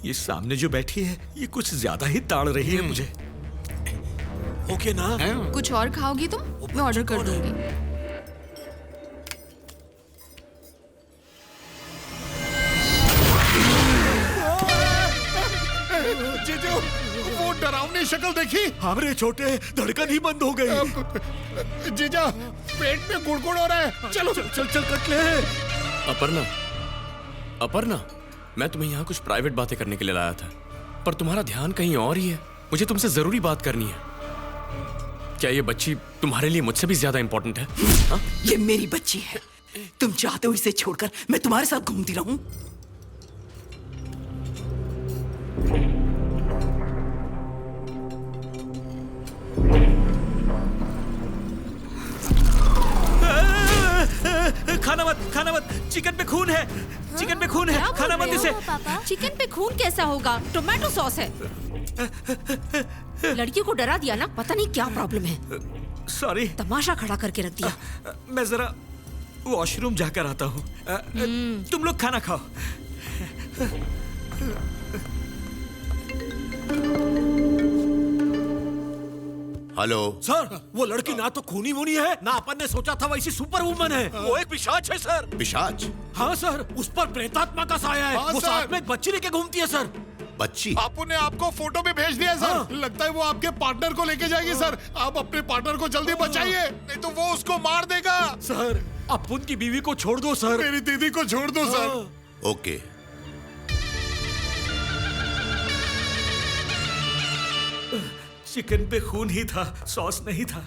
Speaker 18: ये सामने जो बैठी है ये कुछ ज्यादा ही ताड़ रही है मुझे। ओके ना?
Speaker 4: कुछ और खाओगी तुम? मैं ऑर्डर कर दूंगी।
Speaker 1: जीजू, वो डरावनी शक्ल देखी?
Speaker 18: हमरे छोटे, धड़कन ही बंद हो गई।
Speaker 1: जीजा, पेट में गुड़गुड़ हो रहा है। चलो
Speaker 18: चल कट ले।
Speaker 17: अपर्णा, मैं तुम्हें यहाँ कुछ प्राइवेट बातें करने के लिए लाया था, पर तुम्हारा ध्यान कहीं और ही है। मुझे तुमसे जरूरी बात करनी है। क्या ये बच्ची तुम्हारे लिए मुझसे भी ज्यादा इंपॉर्टेंट है? हा?
Speaker 13: ये मेरी बच्ची है। तुम चाहते हो इसे छोड़कर मैं तुम्हारे साथ घूमती रहूं?
Speaker 18: खाना मत, चिकन पे खून है, चिकन पे खून है, खाना मत इसे।
Speaker 8: चिकन पे खून कैसा होगा? टोमेटो सॉस है। लड़की को डरा दिया ना, पता नहीं क्या प्रॉब्लम है।
Speaker 18: सॉरी,
Speaker 8: तमाशा खड़ा करके रख दिया।
Speaker 18: मैं जरा वॉशरूम जाकर आता हूँ। तुम लोग खाना खाओ।
Speaker 19: हेलो
Speaker 18: सर, वो लड़की ना तो खूनी वूनी है, ना अपन ने सोचा था वैसी सुपर वुमन है।
Speaker 19: वो एक पिशाच है सर। पिशाच?
Speaker 18: हाँ सर, उस पर प्रेतात्मा का साया है। वो साथ में एक बच्ची लेके घूमती है सर।
Speaker 19: बच्ची?
Speaker 1: आपू ने आपको फोटो भी भेज दिया है सर। लगता है वो आपके पार्टनर को लेके जाएगी सर। आप अपने पार्टनर को जल्दी बचाइए, नहीं तो वो उसको मार देगा।
Speaker 18: सर, अपुन की बीवी को छोड़ दो सर।
Speaker 1: मेरी दीदी को छोड़ दो सर।
Speaker 19: ओके।
Speaker 18: चिकन पे खून ही था, सॉस नहीं था।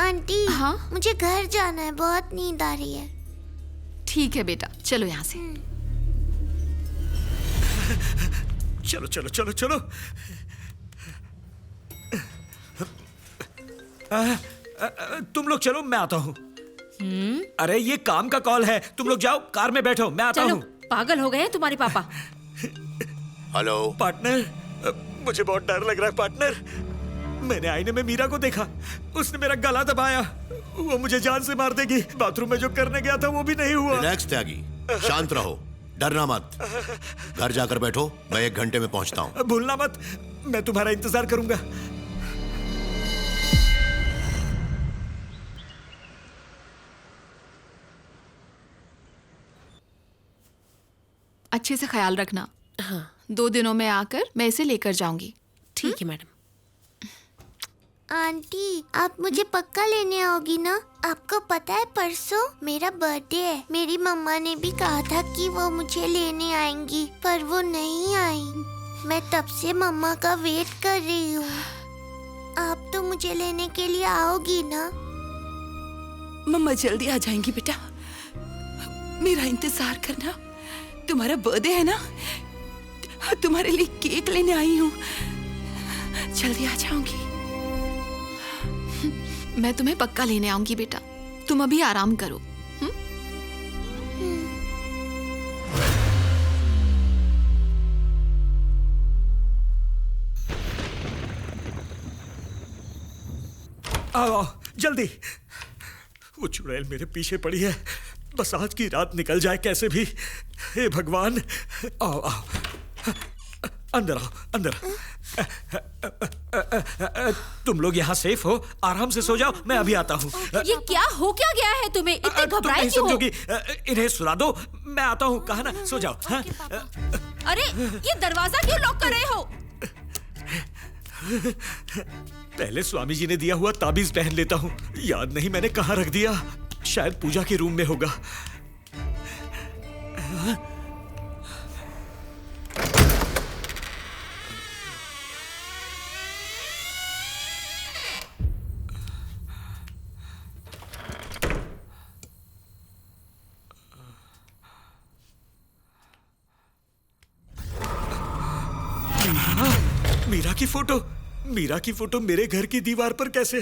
Speaker 22: आंटी, हाँ? मुझे घर जाना है, बहुत नींद आ रही है।
Speaker 4: ठीक है बेटा, चलो यहाँ से।
Speaker 18: चलो चलो चलो चलो। तुम लोग चलो, मैं आता हूँ। अरे ये काम का कॉल है, तुम लोग जाओ, कार में बैठो, मैं आता हूँ।
Speaker 8: पागल हो गए हैं तुम्हारे पापा।
Speaker 19: हेलो
Speaker 18: पार्टनर, मुझे बहुत डर लग रहा है पार्टनर। मैंने आईने में मीरा को देखा, उसने मेरा गला दबाया। वो मुझे जान से मार देगी। बाथरूम में जो करने गया था वो भी नहीं हुआ।
Speaker 19: रिलैक्स त्यागी, शांत रहो, डरना मत। घर जाकर बैठो, मैं 1 घंटे में पहुंचता हूँ।
Speaker 18: भूलना मत, मैं तुम्हारा इंतजार करूंगा।
Speaker 4: अच्छे से ख्याल रखना। हाँ। 2 दिनों में आकर मैं इसे लेकर जाऊंगी।
Speaker 14: ठीक है मैडम।
Speaker 22: आंटी, आप मुझे पक्का लेने आओगी ना? आपको पता है परसों मेरा बर्थडे है। मेरी मम्मा ने भी कहा था कि वो मुझे लेने आएंगी, पर वो नहीं आई। मैं तब से मम्मा का वेट कर रही हूँ। आप तो मुझे लेने के लिए आओगी ना?
Speaker 13: मम्मा जल्दी आ जाएंगी बेटा, मेरा इंतजार करना। तुम्हारा बर्थडे है ना, तुम्हारे लिए केक लेने आई हूँ, जल्दी आ जाऊंगी।
Speaker 4: मैं तुम्हें पक्का लेने आऊंगी बेटा, तुम अभी आराम करो।
Speaker 18: आओ जल्दी। वो चुड़ैल मेरे पीछे पड़ी है। बस आज की रात निकल जाए कैसे भी। हे भगवान, आओ आओ, अंदर आओ, अंदर। तुम लोग यहाँ सेफ हो, आराम से सो जाओ, मैं अभी आता हूँ।
Speaker 10: ये क्या हो क्या गया है तुम्हें? इतने घबराए क्यों हो?
Speaker 18: समझोगी, इन्हें सुला दो, मैं आता हूँ। कहा ना, सो जाओ। हाँ?
Speaker 10: अरे ये दरवाजा क्यों लॉक कर रहे हो?
Speaker 18: पहले स्वामी जी ने दिया हुआ ताबीज पहन लेता हूँ। याद नहीं मैंने कहाँ रख दिया, शायद पूजा के रूम में होगा। मीरा की फोटो, मीरा की फोटो मेरे घर की दीवार पर कैसे?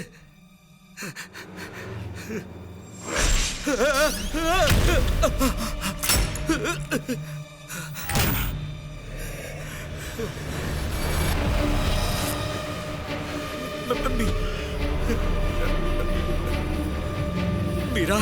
Speaker 18: मीरा,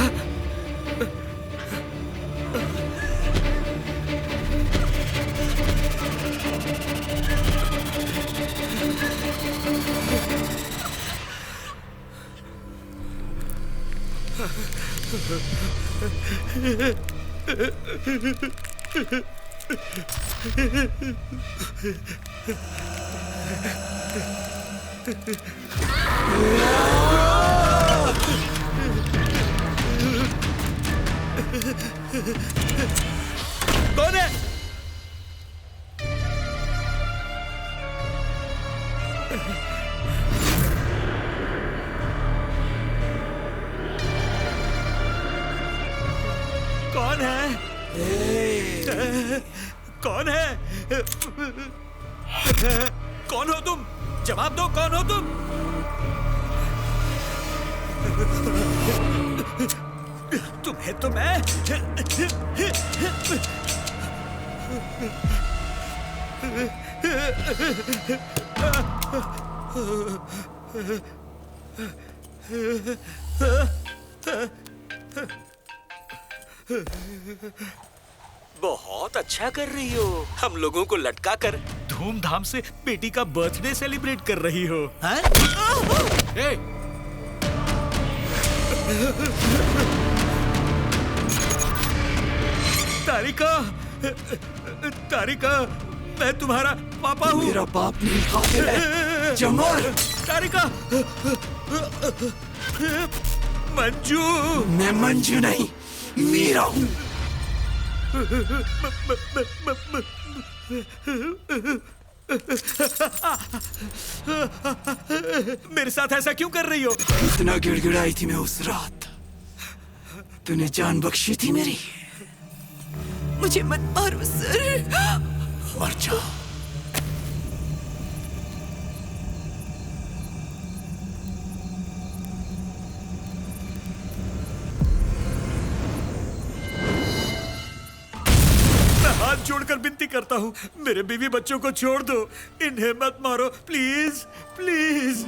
Speaker 18: कौन है? कौन है? कौन है? कौन हो तुम? जवाब दो, कौन हो तुम? तुम्हें तो मैं बहुत अच्छा कर रही हो। हम लोगों को लटका कर धूमधाम से बेटी का बर्थडे सेलिब्रेट कर रही हो। हाँ? तारिका, तारिका, मैं तुम्हारा पापा हूँ।
Speaker 3: मेरा बाप नहीं, कातिल है, जमर।
Speaker 18: तारिका, मंजू।
Speaker 3: मैं मंजू नहीं, मीरा हूँ।
Speaker 18: मेरे साथ ऐसा क्यों कर रही हो?
Speaker 3: इतना गिड़गिड़ाई थी मैं उस रात, तूने जान बख्शी थी मेरी।
Speaker 13: मुझे मत मारो सर।
Speaker 3: मर जा।
Speaker 18: हाथ जोड़कर विनती करता हूँ, मेरे बीवी बच्चों को छोड़ दो, इन्हें मत मारो, प्लीज प्लीज।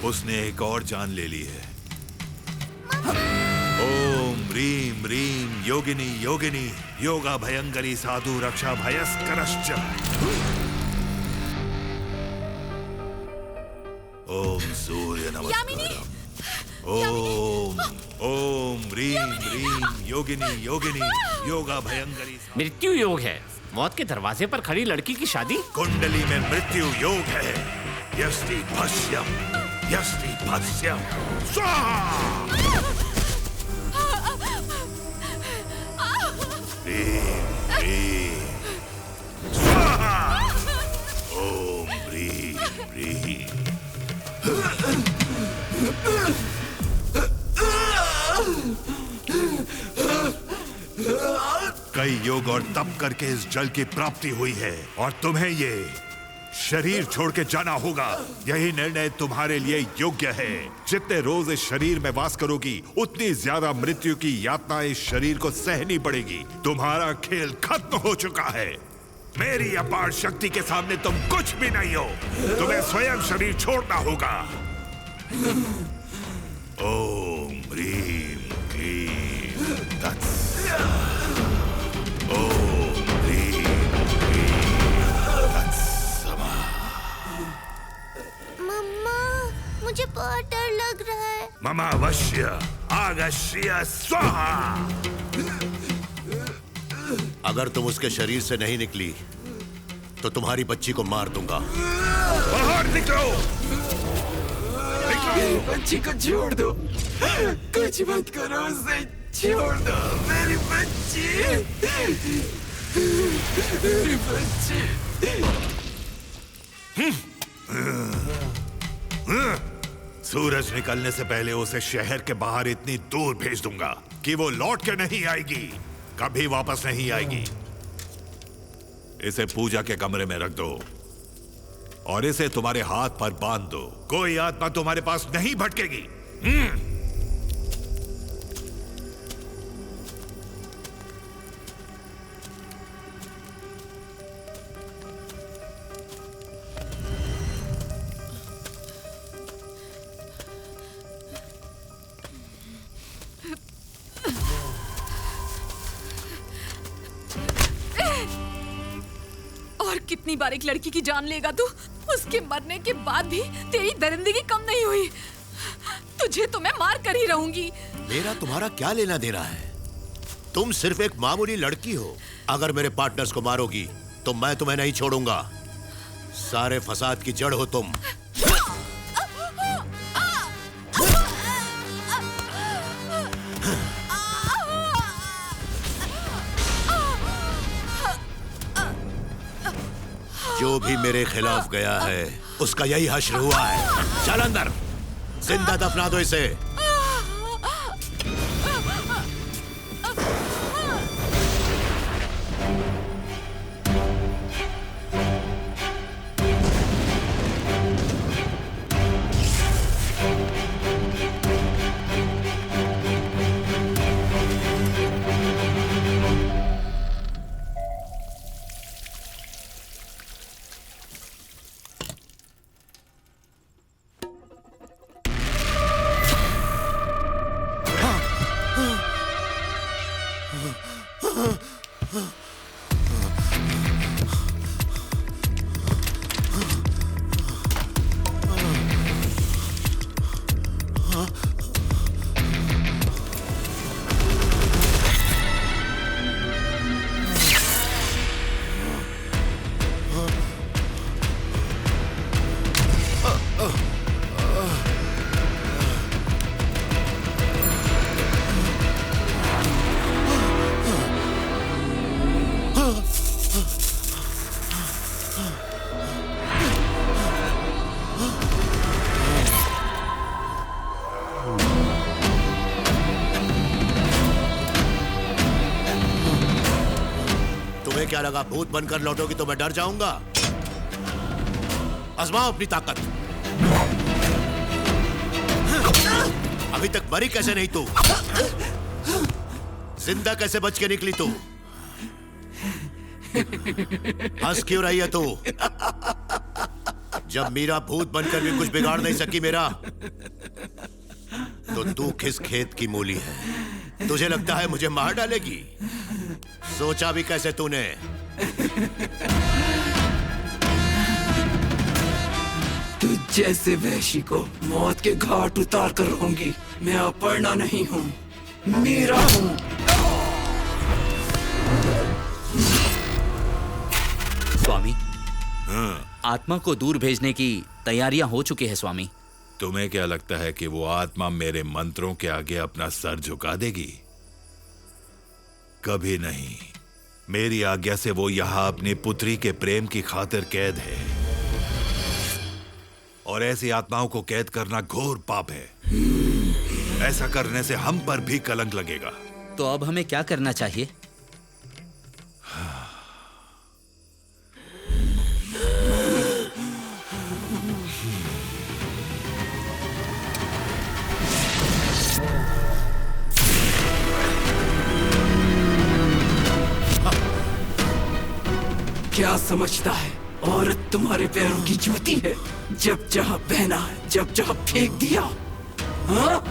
Speaker 21: उसने एक और जान ले ली है। ओम ह्रीम ह्रीम योगिनी योगिनी योगा भयंकरी साधु रक्षा भयस्करश्च। ओम सूर्य नमस्कारम। ओम ओम ह्रीम ह्रीम योगिनी योगिनी योगा भयंकरी।
Speaker 15: मृत्यु योग है, मौत के दरवाजे पर खड़ी लड़की की शादी।
Speaker 21: कुंडली में मृत्यु योग है,
Speaker 6: यस्ति भस्यम यस्ति भस्यम स्वाहा ह्रीं ह्रीं स्वाहा ओम ह्रीं ह्रीं कई योग और तप करके इस जल की प्राप्ति हुई है और तुम्हें ये शरीर छोड़ के जाना होगा। यही निर्णय तुम्हारे लिए योग्य है। जितने रोज इस शरीर में वास करोगी उतनी ज्यादा मृत्यु की यातना इस शरीर को सहनी पड़ेगी। तुम्हारा खेल खत्म हो चुका है। मेरी अपार शक्ति के सामने तुम कुछ भी नहीं हो। तुम्हें स्वयं शरीर छोड़ना होगा। ओम ह्रीं क्लीं तत् ओम ह्रीं क्लीं तत्समा।
Speaker 22: मम्मा, मुझे बहुत डर लग रहा है।
Speaker 6: ममा वश्य आगश्य स्वाहा।
Speaker 19: अगर तुम उसके शरीर से नहीं निकली तो तुम्हारी बच्ची को मार दूंगा।
Speaker 6: बाहर निकलो।
Speaker 3: मेरी बच्ची को छोड़ दो, कुछ मत करो, उसे छोड़ दो। मेरी बच्ची, मेरी बच्ची।
Speaker 6: सूरज निकलने से पहले उसे शहर के बाहर इतनी दूर भेज दूंगा कि वो लौट के नहीं आएगी, कभी वापस नहीं आएगी। इसे पूजा के कमरे में रख दो और इसे तुम्हारे हाथ पर बांध दो। कोई आत्मा तुम्हारे पास नहीं भटकेगी।
Speaker 4: और कितनी बार एक लड़की की जान लेगा तू? उसके मरने के बाद भी तेरी दरिंदगी कम नहीं हुई। तुझे तो मैं मार कर ही रहूंगी।
Speaker 19: मेरा तुम्हारा क्या लेना देना है? तुम सिर्फ एक मामूली लड़की हो। अगर मेरे पार्टनर्स को मारोगी तो मैं तुम्हें नहीं छोड़ूंगा। सारे फसाद की जड़ हो तुम। जो भी मेरे खिलाफ गया है उसका यही हश्र हुआ है। चल अंदर, जिंदा दफना दो इसे। क्या लगा भूत बनकर लौटोगी तो मैं डर जाऊंगा? आजमाओ अपनी ताकत। अभी तक मरी कैसे नहीं तू? जिंदा कैसे बच के निकली तू? हंस क्यों रही है तू? जब मीरा भूत बनकर भी कुछ बिगाड़ नहीं सकी मेरा, तो तू किस खेत की मूली है? तुझे लगता है मुझे मार डालेगी? सोचा भी कैसे तूने?
Speaker 3: तू जैसे वैशी को मौत के घाट उतार कर रहूंगी। मैं अपर्णा नहीं हूँ, मीरा हूँ।
Speaker 20: स्वामी, आत्मा को दूर भेजने की
Speaker 7: तैयारियां हो चुकी है स्वामी।
Speaker 11: तुम्हें क्या लगता है कि वो आत्मा मेरे मंत्रों के आगे अपना सर झुका देगी? कभी नहीं। मेरी आज्ञा से वो यहां अपनी पुत्री के प्रेम की खातिर कैद है, और ऐसी आत्माओं को कैद करना घोर पाप है। ऐसा करने से हम पर भी कलंक लगेगा।
Speaker 7: तो अब हमें क्या करना चाहिए?
Speaker 3: क्या समझता है औरत तुम्हारे पैरों की जूती है? जब जहां पहना है, जब जहां फेंक दिया। हाँ?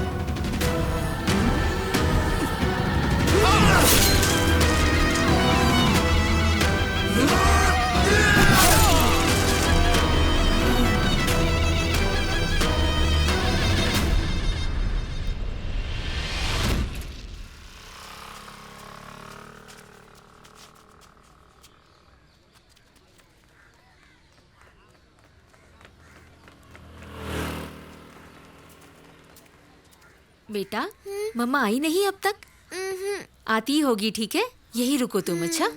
Speaker 10: बेटा, मम्मा आई नहीं अब तक? आती होगी, ठीक है? यही रुको तुम। अच्छा,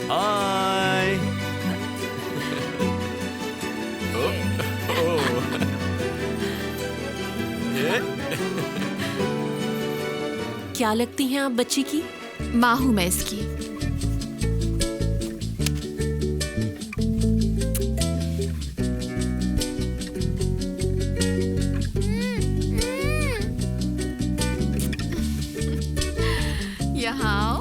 Speaker 2: हाय।
Speaker 14: क्या लगती हैं आप बच्ची की?
Speaker 4: माँ हूं मैं इसकी। यहाँ